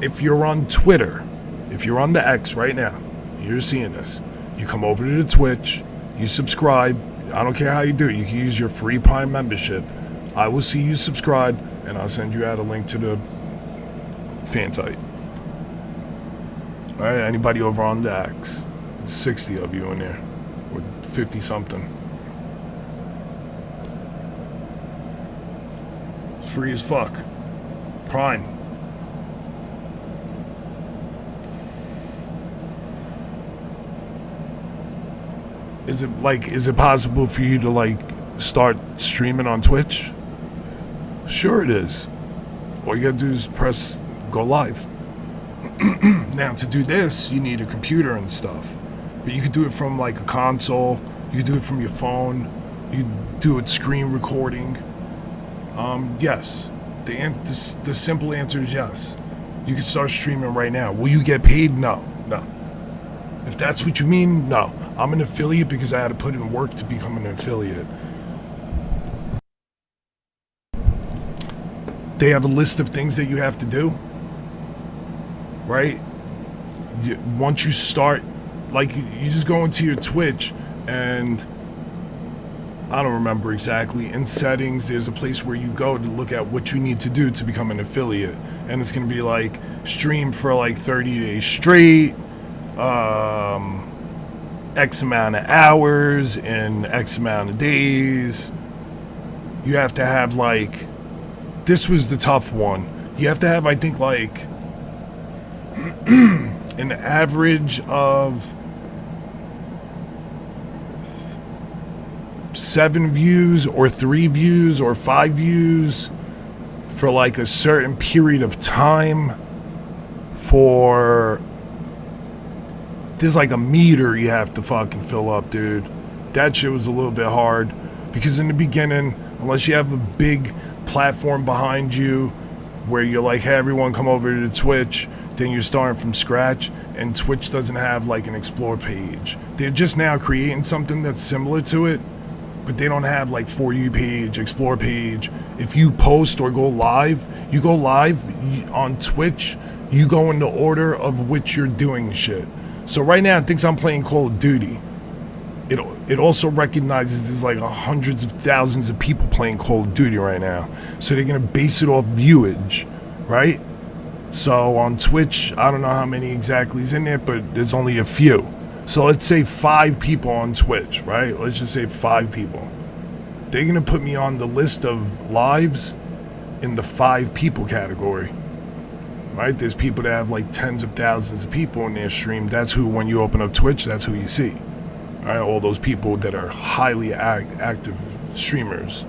If you're on Twitter, if you're on the X right now, you're seeing this, you come over to the Twitch, you subscribe, I don't care how you do it. You can use your free Prime membership. I will see you subscribe, and I'll send you out a link to the fan site. All right, anybody over on the X? 60 of you in there, or 50 something. It's free as fuck. Prime. Is it possible for you to like start streaming on Twitch? Sure it is. All you gotta do is press go live. Now to do this, you need a computer and stuff. But you could do it from like a console, you could do it from your phone, you do it screen recording. Yes. The simple answer is yes. You can start streaming right now. Will you get paid? No. If that's what you mean, no. I'm an affiliate because I had to put in work to become an affiliate. They have a list of things that you have to do, right? Once you start, like, you just go into your Twitch and I don't remember exactly. In settings, there's a place where you go to look at what you need to do to become an affiliate. And it's going to be like stream for like 30 days straight, X amount of hours in X amount of days. You have to have like, this was the tough one. You have to have, I think, like an average of 7 views or 3 views or 5 views for like a certain period of time. For there's like a meter you have to fucking fill up, dude. That shit was a little bit hard because in the beginning, unless you have a big platform behind you where you're like, hey, everyone come over to Twitch, then you're starting from scratch, and Twitch doesn't have like an explore page. They're just now creating something that's similar to it, but they don't have like For You page, explore page. If you post or go live, you go live on Twitch, you go in the order of which you're doing shit. So right now it thinks I'm playing Call of Duty. It also recognizes there's like hundreds of thousands of people playing Call of Duty right now. So they're gonna base it off viewage, right? So on Twitch, I don't know how many exactly is in there, but there's only a few. So let's say 5 people on Twitch, right? Let's just say 5 people. They're gonna put me on the list of lives in the 5 people category, right? There's people that have like tens of thousands of people in their stream. That's who, when you open up Twitch, that's who you see. Right, all those people that are highly active streamers.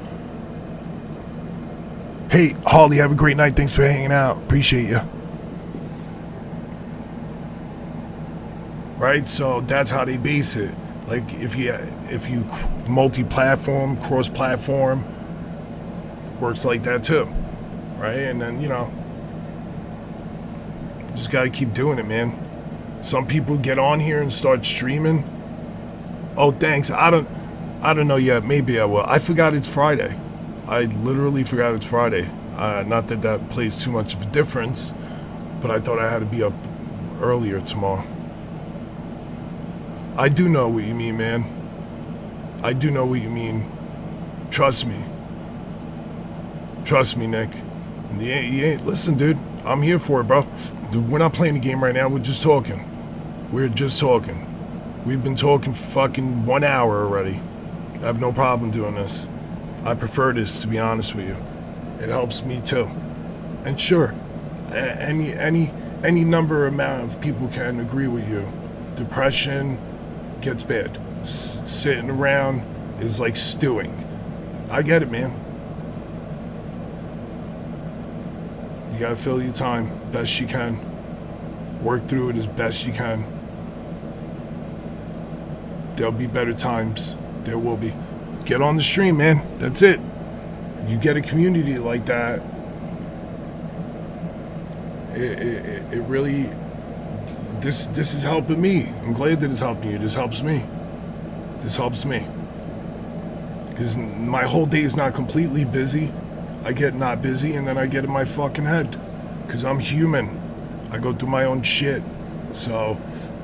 Hey, Harley, have a great night. Thanks for hanging out. Appreciate you. Right, so that's how they base it. Like if you multi-platform, cross-platform, works like that too, right? And then you just gotta keep doing it, man. Some people get on here and start streaming. Oh, thanks. I don't know yet. Maybe I will. I forgot it's Friday. I literally forgot it's Friday. Not that that plays too much of a difference, but I thought I had to be up earlier tomorrow. I do know what you mean, man. I do know what you mean. Trust me. Trust me, Nick. You ain't listen, dude. I'm here for it, bro. We're not playing the game right now. We're just talking. We're just talking. We've been talking fucking 1 hour already. I have no problem doing this. I prefer this, to be honest with you. It helps me too. And sure, any number amount of people can agree with you. Depression gets bad. Sitting around is like stewing. I get it, man. You gotta fill your time best you can. Work through it as best you can. There'll be better times. There will be. Get on the stream, man. That's it. You get a community like that, it really, this is helping me. I'm glad that it's helping you. This helps me. This helps me. Because my whole day is not completely busy. I get not busy and then I get in my fucking head. Because I'm human. I go through my own shit. So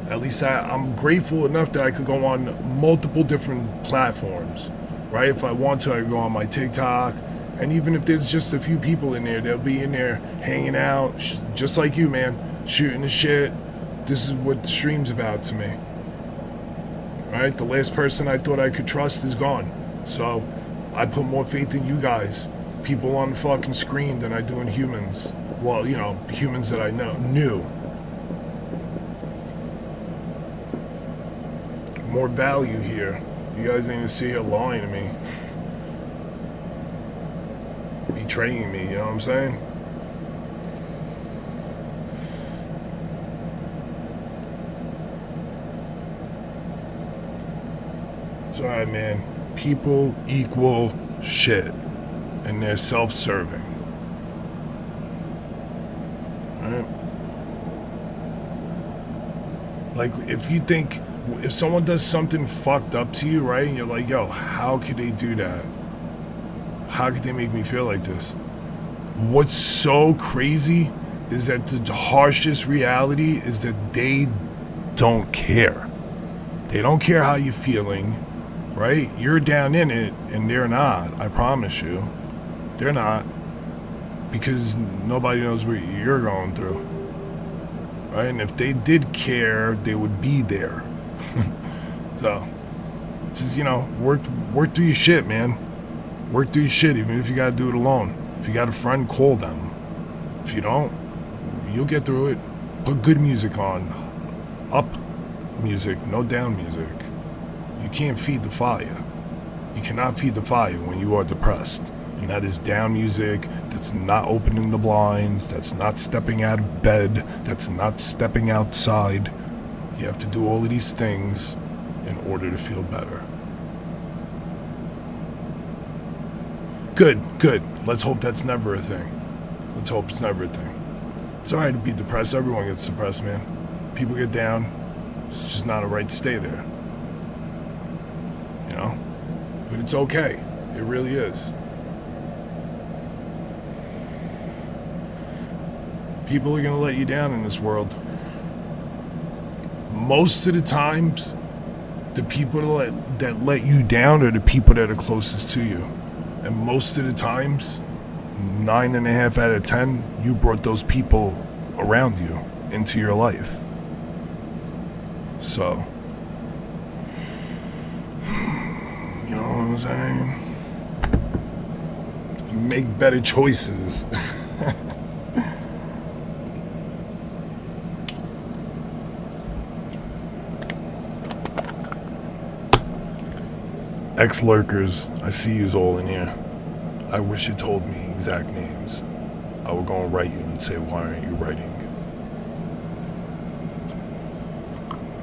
At least I'm grateful enough that I could go on multiple different platforms, right? If I want to, I could go on my TikTok. And even if there's just a few people in there, they'll be in there hanging out, just like you, man, shooting the shit. This is what the stream's about to me. Right? The last person I thought I could trust is gone. So I put more faith in you guys, people on the fucking screen, than I do in humans. Well, you know, humans that I knew. More value here. You guys ain't even see her lying to me. Betraying me, you know what I'm saying? It's alright, man. People equal shit, and they're self-serving. Right? Like, if someone does something fucked up to you, right, and you're like, yo, how could they do that? How could they make me feel like this? What's so crazy is that the harshest reality is that they don't care. They don't care how you're feeling, right? You're down in it, and they're not. I promise you. They're not. Because nobody knows what you're going through. Right? And if they did care, they would be there. So, just, you know, work through your shit, man. Work through your shit, even if you gotta do it alone. If you got a friend, call them. If you don't, you'll get through it. Put good music on. Up music, no down music. You can't feed the fire. You cannot feed the fire when you are depressed. And that is down music, that's not opening the blinds, that's not stepping out of bed, that's not stepping outside. You have to do all of these things in order to feel better. Good. Let's hope that's never a thing. Let's hope it's never a thing. It's alright to be depressed. Everyone gets depressed, man. People get down. It's just not a right to stay there. You know? But it's okay. It really is. People are going to let you down in this world. Most of the times, the people that let you down are the people that are closest to you. And most of the times, 9.5 out of 10, you brought those people around you into your life. So, you know what I'm saying? Make better choices. Ex-lurkers, I see yous all in here. I wish you told me exact names. I would go and write you and say, why aren't you writing?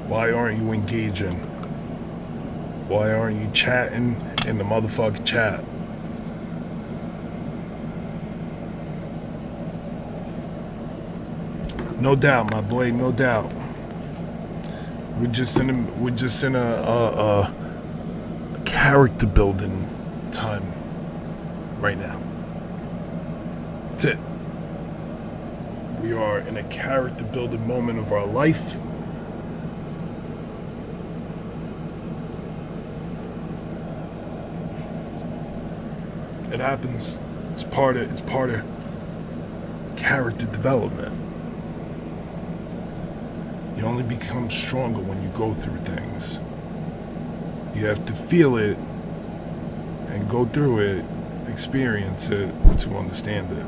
Why aren't you engaging? Why aren't you chatting in the motherfucking chat? No doubt, my boy, no doubt. We're just in a character building time right now. That's it. We are in a character building moment of our life. It happens. It's part of character development. You only become stronger when you go through things. You have to feel it and go through it, experience it to understand it.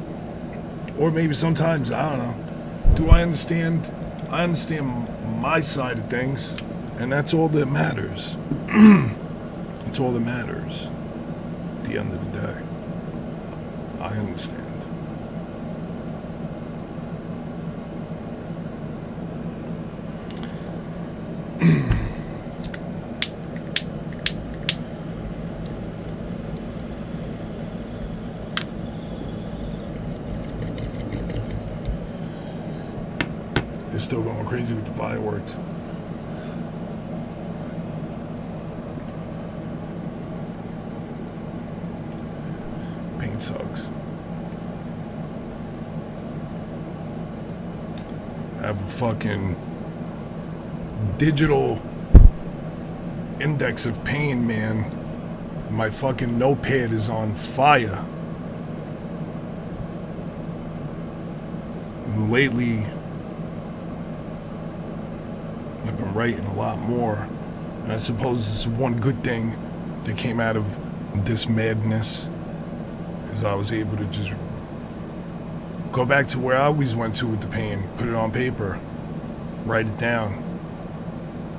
Or maybe sometimes, I don't know. Do I understand? I understand my side of things, and that's all that matters. That's all that matters at the end of the day. I understand. They're still going crazy with the fireworks. Paint sucks. I have a fucking digital index of pain, man. My fucking notepad is on fire. And lately, I've been writing a lot more. And I suppose it's one good thing that came out of this madness is I was able to just go back to where I always went to with the pain, put it on paper, write it down.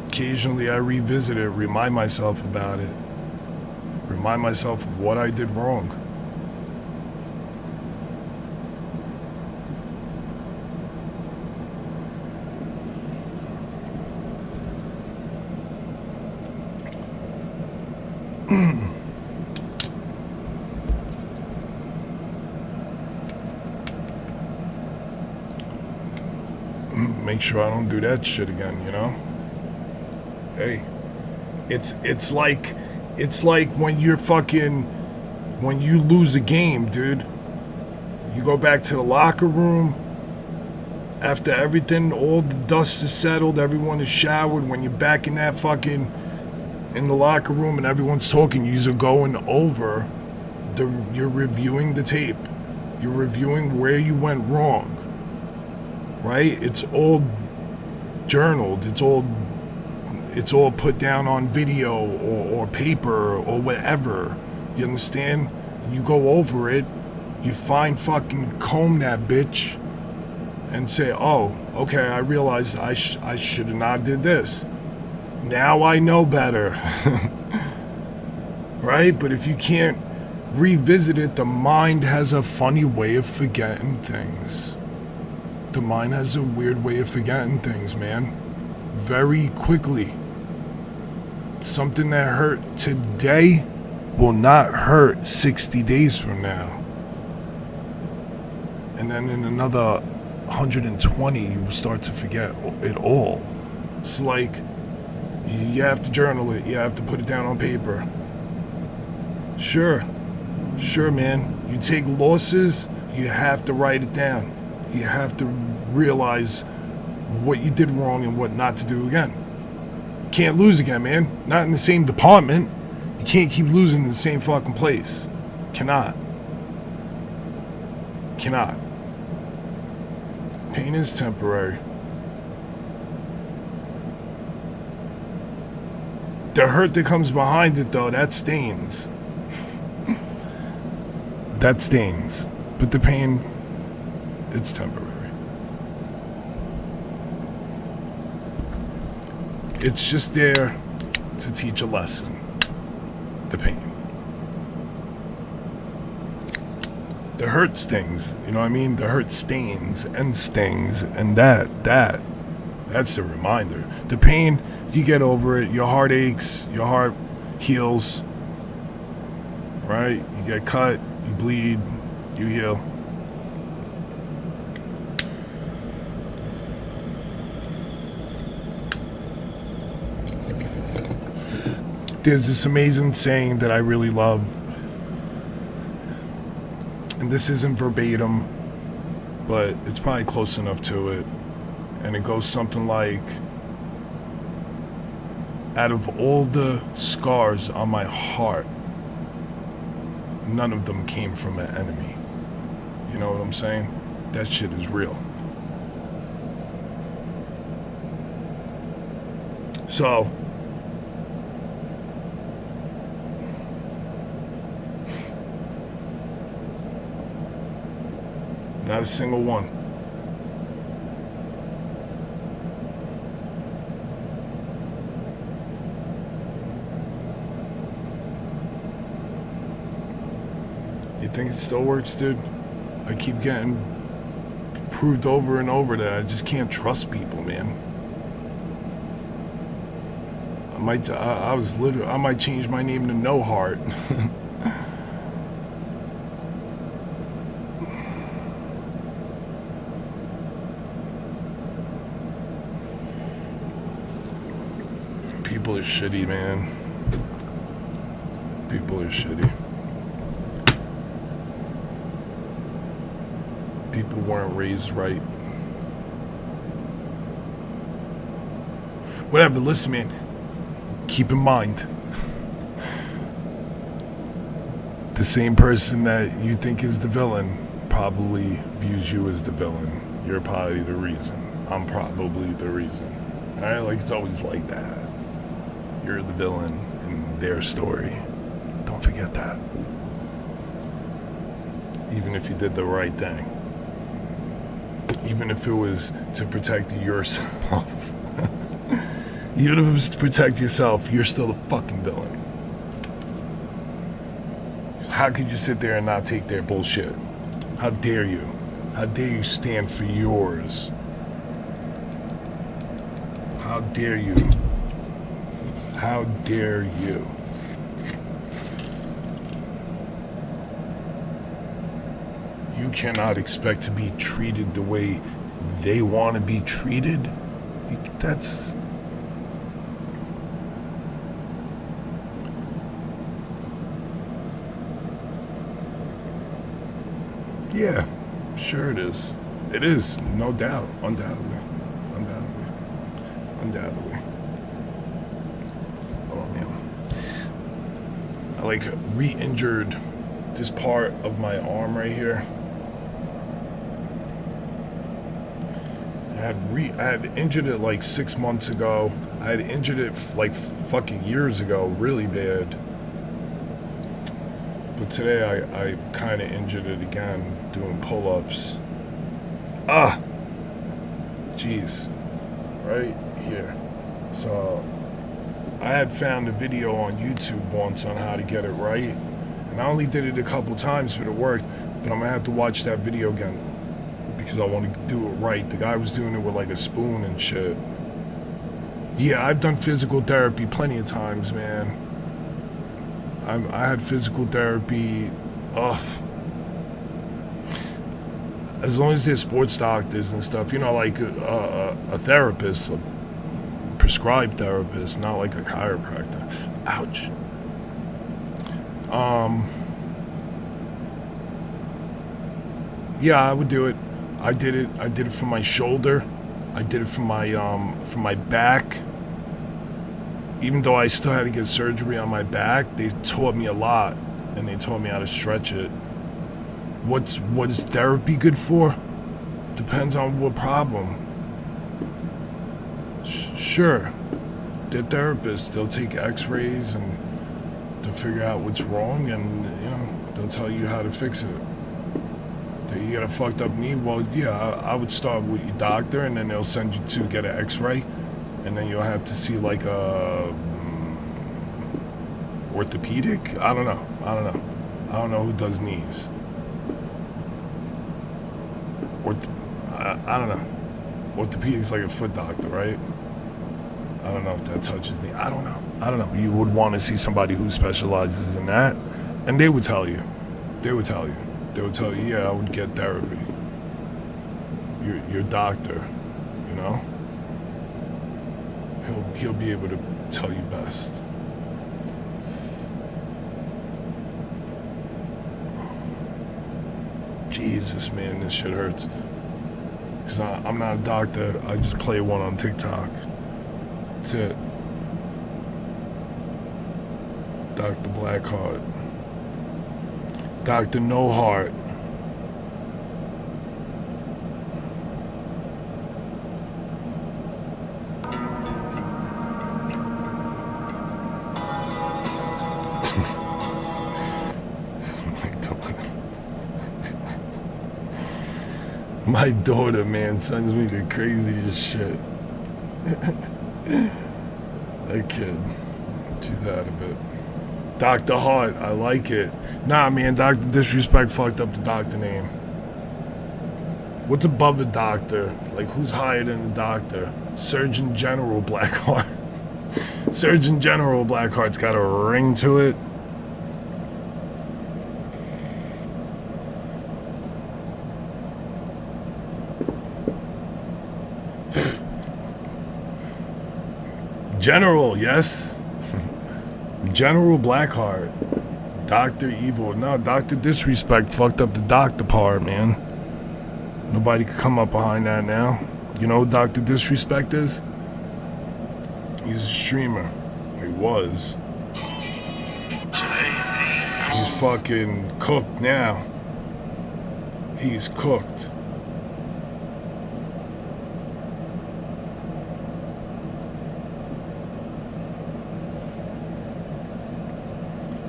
Occasionally I revisit it, remind myself about it, remind myself of what I did wrong. Make sure I don't do that shit again, you know? Hey, it's like when you lose a game, dude. You go back to the locker room after everything, all the dust is settled, everyone is showered. When you're back in that fucking in the locker room and everyone's talking, you're going over you're reviewing the tape. You're reviewing where you went wrong. Right? It's all journaled. It's all put down on video or paper or whatever. You understand? You go over it. You fucking comb that bitch and say, oh, okay, I realized I should have not did this. Now I know better. Right? But if you can't revisit it, the mind has a funny way of forgetting things. The mind has a weird way of forgetting things, man. Very quickly. Something that hurt today will not hurt 60 days from now. And then in another 120, you will start to forget it all. It's like, you have to journal it. You have to put it down on paper. Sure, man. You take losses, you have to write it down. You have to realize what you did wrong and what not to do again. Can't lose again, man. Not in the same department. You can't keep losing in the same fucking place. Cannot. Pain is temporary. The hurt that comes behind it, though, that stains. That stains. But the pain, it's temporary. It's just there to teach a lesson. The pain. The hurt stings, you know what I mean? The hurt stains and stings, and that's a reminder. The pain, you get over it, your heart aches, your heart heals, right? You get cut, you bleed, you heal. There's this amazing saying that I really love, and this isn't verbatim, but it's probably close enough to it, and it goes something like, out of all the scars on my heart, none of them came from an enemy. You know what I'm saying? That shit is real. So, not a single one. You think it still works, dude? I keep getting proved over and over that I just can't trust people, man. I might change my name to No Heart. People are shitty, man. People are shitty. People weren't raised right. Whatever, listen, man. Keep in mind, the same person that you think is the villain probably views you as the villain. You're probably the reason. I'm probably the reason. Alright, like it's always like that. You're the villain in their story. Don't forget that. Even if you did the right thing. Even if it was to protect yourself. Even if it was to protect yourself, you're still the fucking villain. How could you sit there and not take their bullshit? How dare you? How dare you stand for yours? How dare you? How dare you? You cannot expect to be treated the way they want to be treated. That's... Yeah, sure it is. It is, no doubt, undoubtedly. Undoubtedly. Oh man. I like re-injured this part of my arm right here. I had injured it like 6 months ago. I had injured it like fucking years ago, really bad. But today I kind of injured it again doing pull-ups. Jeez, right here. So I had found a video on YouTube once on how to get it right, and I only did it a couple times, but it worked. But I'm gonna have to watch that video again because I want to do it right. The guy was doing it with like a spoon and shit. Yeah, I've done physical therapy plenty of times, man. I had physical therapy, as long as they're sports doctors and stuff, you know, like a therapist, a prescribed therapist, not like a chiropractor. Ouch. Yeah, I would do it. I did it for my shoulder. I did it for my back. Even though I still had to get surgery on my back, they taught me a lot, and they taught me how to stretch it. What is therapy good for? Depends on what problem. Sure, they're therapists. They'll take x-rays and they'll figure out what's wrong, and they'll tell you how to fix it. You got a fucked up knee? Well, yeah, I would start with your doctor, and then they'll send you to get an x-ray. And then you'll have to see like a orthopedic. I don't know. I don't know who does knees. I don't know. Orthopedic's like a foot doctor, right? I don't know if that touches knee. I don't know. You would want to see somebody who specializes in that, and they would tell you. Yeah, I would get therapy. Your doctor, you know. He'll be able to tell you best. Jesus, man, this shit hurts. Because I'm not a doctor. I just play one on TikTok. That's it. Dr. Blackheart. Dr. No Heart. My daughter, man, sends me the craziest shit. That kid, she's out of it. Dr. Hart, I like it. Nah, man, Dr. Disrespect fucked up the doctor name. What's above a doctor? Like, who's higher than the doctor? Surgeon General Blackheart. Surgeon General Blackheart's got a ring to it. General, yes. General Blackheart. Dr. Evil. No, Dr. Disrespect fucked up the doctor part, man. Nobody could come up behind that now. You know who Dr. Disrespect is? He's a streamer. He was. He's fucking cooked now. He's cooked.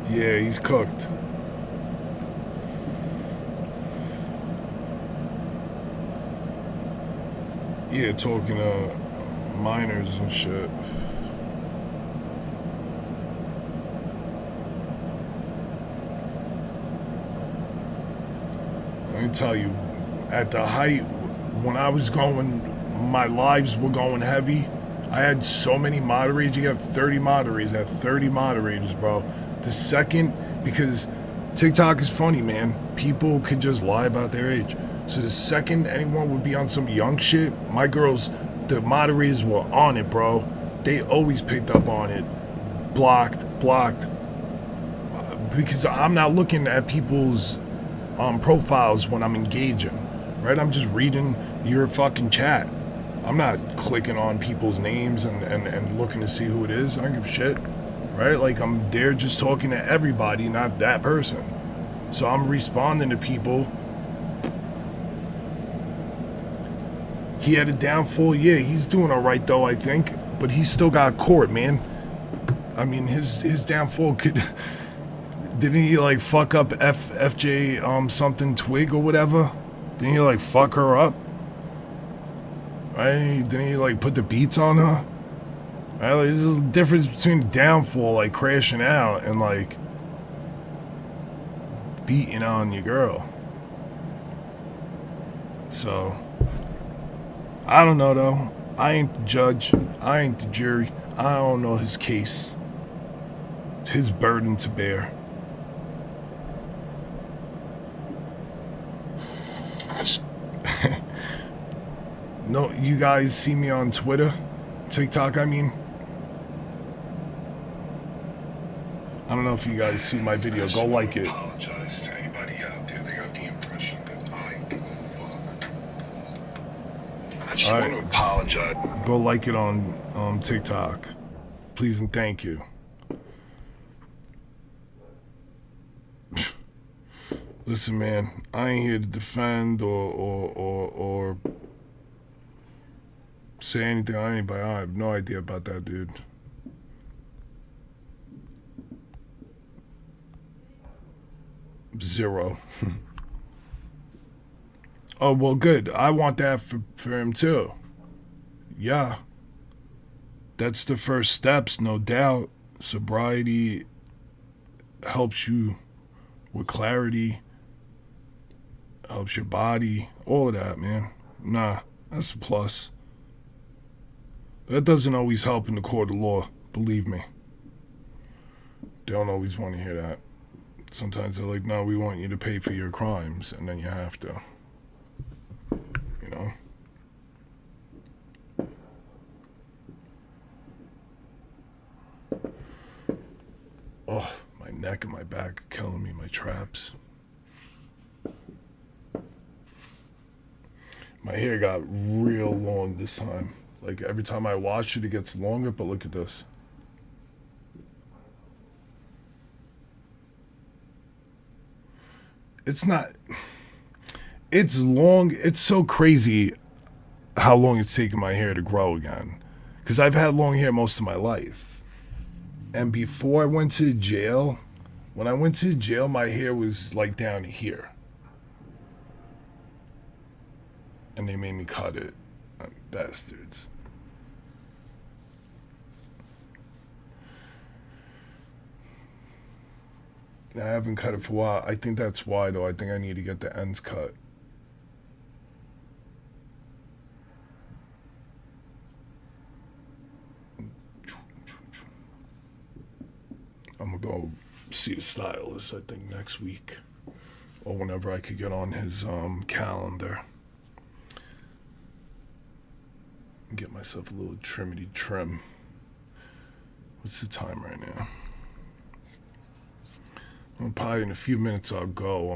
Yeah, he's cooked. Yeah, talking to minors and shit. Let me tell you, at the height, when I was going, my lives were going heavy. I had so many moderators. You have 30 moderators. I have 30 moderators, bro. The second, because TikTok is funny, man. People could just lie about their age. So the second anyone would be on some young shit, my girls, the moderators were on it, bro. They always picked up on it. Blocked. Because I'm not looking at people's profiles when I'm engaging, right? I'm just reading your fucking chat. I'm not clicking on people's names and looking to see who it is. I don't give a shit, right? Like, I'm there just talking to everybody, not that person. So I'm responding to people. He had a downfall. Yeah, he's doing all right, though, I think. But he still got caught, man. I mean, his downfall could... Didn't he, like, fuck up FJ something Twig or whatever? Didn't he, like, fuck her up? Right? Didn't he, like, put the beats on her? Right? Like, there's a difference between downfall, like, crashing out, and, like, beating on your girl. So... I don't know, though. I ain't the judge. I ain't the jury. I don't know his case. It's his burden to bear. No, you guys see me on Twitter? TikTok, I mean? I don't know if you guys see my video. Go like it. Apologize to anybody out there. They got the impression that I give a fuck. I just want to apologize. Go like it on TikTok. Please and thank you. Listen, man, I ain't here to defend or say anything on anybody. I have no idea about that dude. Zero. Oh, well, good. I want that for him, too. Yeah. That's the first steps, no doubt. Sobriety helps you with clarity, helps your body, all of that, man. Nah, that's a plus. That doesn't always help in the court of law, believe me. They don't always want to hear that. Sometimes they're like, no, we want you to pay for your crimes, and then you have to. You know? Oh, my neck and my back are killing me, my traps. My hair got real long this time. Like, every time I wash it, it gets longer, but look at this. It's not... It's long. It's so crazy how long it's taken my hair to grow again. Because I've had long hair most of my life. And before I went to jail, when I went to jail, my hair was like down here. And they made me cut it. Bastards. I haven't cut it for a while. I think that's why, though. I think I need to get the ends cut. I'm going to go see the stylist, I think, next week. Or whenever I could get on his calendar. Get myself a little trimity trim. What's the time right now? Well, probably in a few minutes I'll go.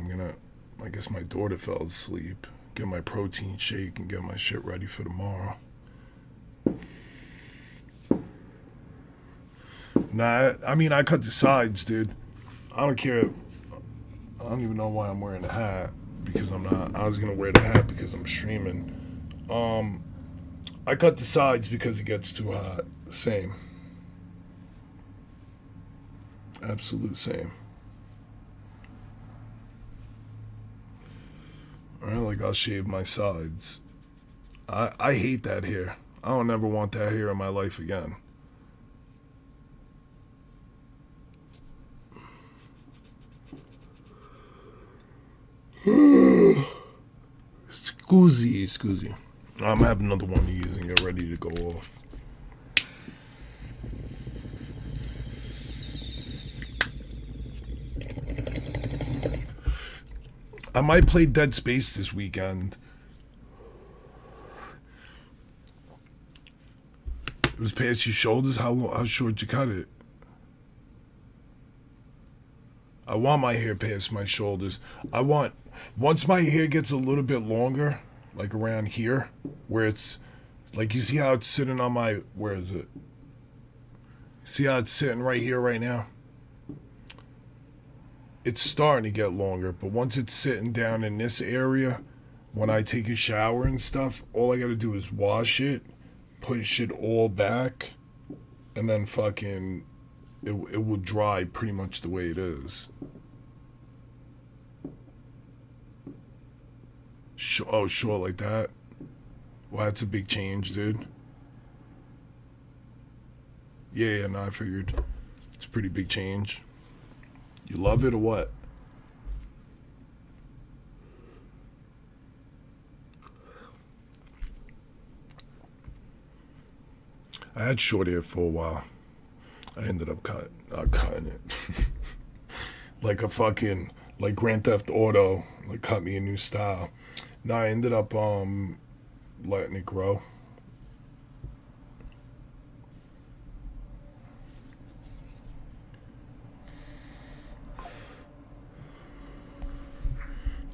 I guess my daughter fell asleep. Get my protein shake and get my shit ready for tomorrow. Nah, I mean, I cut the sides, dude. I don't care. I don't even know why I'm wearing a hat because I'm not. I was gonna wear the hat because I'm streaming. I cut the sides because it gets too hot. Same. Absolute same. Alright, like I'll shave my sides. I hate that hair. I don't ever want that hair in my life again. Scoozy. I'm gonna have another one of these and get ready to go off. I might play Dead Space this weekend. It was past your shoulders. How short you cut it? I want my hair past my shoulders. Once my hair gets a little bit longer, like around here, where it's like you see how it's sitting on my, where is it? See how it's sitting right here right now? It's starting to get longer, but once it's sitting down in this area, when I take a shower and stuff, all I gotta do is wash it, put shit all back, and then fucking it will dry pretty much the way it is. Oh, short like that? Wow, that's a big change, dude. Yeah, no, I figured. It's a pretty big change. You love it or what? I had short hair for a while. I ended up cutting it. Like a fucking, like Grand Theft Auto, like cut me a new style. No, I ended up letting it grow.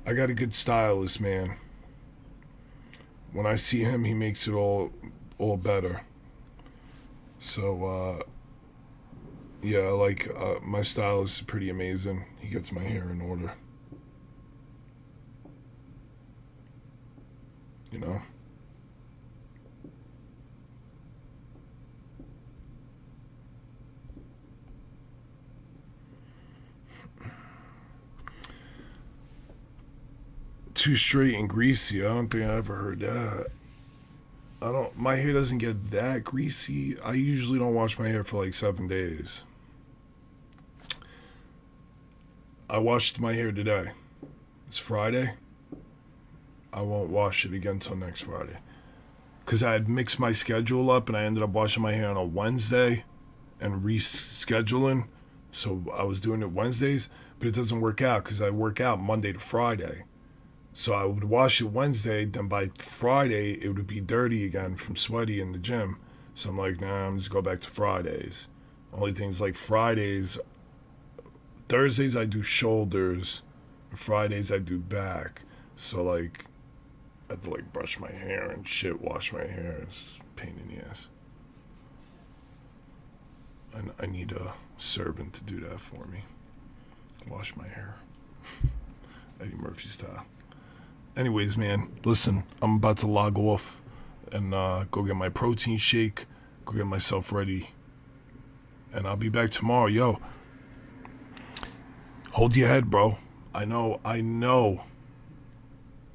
I got a good stylist, man. When I see him, he makes it all better. So, yeah, like my stylist is pretty amazing. He gets my hair in order. You know? Too straight and greasy. I don't think I ever heard that. My hair doesn't get that greasy. I usually don't wash my hair for like 7 days. I washed my hair today. It's Friday. I won't wash it again till next Friday. Because I had mixed my schedule up and I ended up washing my hair on a Wednesday and rescheduling. So I was doing it Wednesdays, but it doesn't work out because I work out Monday to Friday. So I would wash it Wednesday, then by Friday it would be dirty again from Swifty in the gym. So I'm like, nah, I'm just go back to Fridays. Only things like Thursdays I do shoulders, Fridays I do back. So like, I have to like brush my hair and shit, wash my hair. It's a pain in the ass. I need a servant to do that for me. Wash my hair. Eddie Murphy style. Anyways, man, listen, I'm about to log off and go get my protein shake, go get myself ready, and I'll be back tomorrow. Yo, hold your head, bro. I know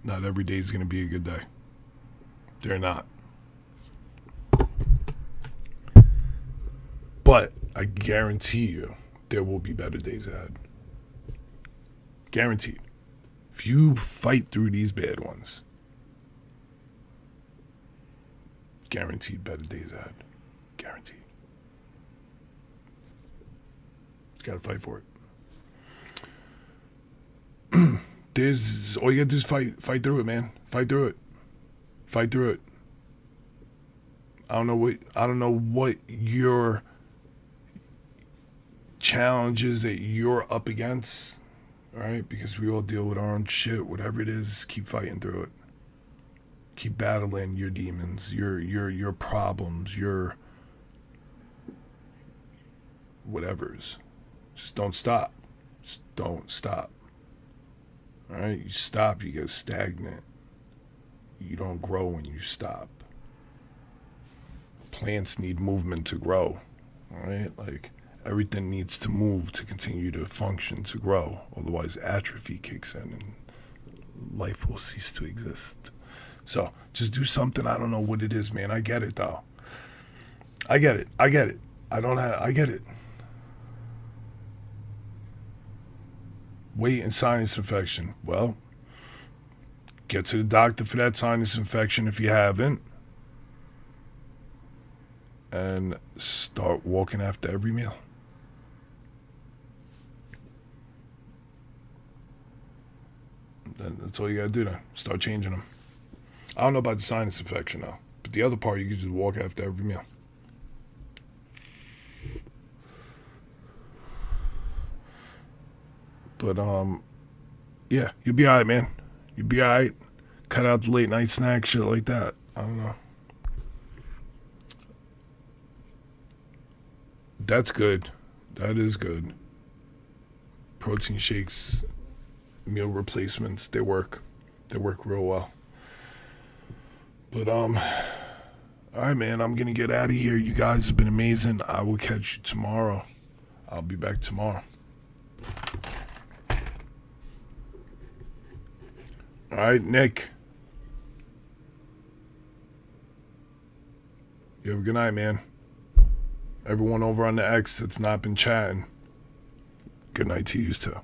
not every day is going to be a good day. They're not. But I guarantee you there will be better days ahead. Guaranteed. If you fight through these bad ones, guaranteed better days ahead. Guaranteed. Just gotta fight for it. There's all you gotta do is fight through it, man. Fight through it. I don't know what your challenges that you're up against. All right, because we all deal with our own shit. Whatever it is, keep fighting through it. Keep battling your demons, your problems, your whatever's. Just don't stop. Just don't stop. All right? You stop, you get stagnant. You don't grow when you stop. Plants need movement to grow. All right? Like, everything needs to move to continue to function, to grow. Otherwise, atrophy kicks in and life will cease to exist. So, just do something. I don't know what it is, man. I get it, though. I get it. I get it. Weight and sinus infection. Well, get to the doctor for that sinus infection if you haven't. And start walking after every meal. That's all you gotta do then. Start changing them. I don't know about the sinus infection though. But the other part, you can just walk after every meal. But, yeah, you'll be alright, man. You'll be alright. Cut out the late night snack, shit like that. I don't know. That's good. That is good. Protein shakes, meal replacements, they work. They work real well. But, alright, man, I'm gonna get out of here. You guys have been amazing. I will catch you tomorrow. I'll be back tomorrow. All right, Nick. You have a good night, man. Everyone over on the X that's not been chatting, good night to you too.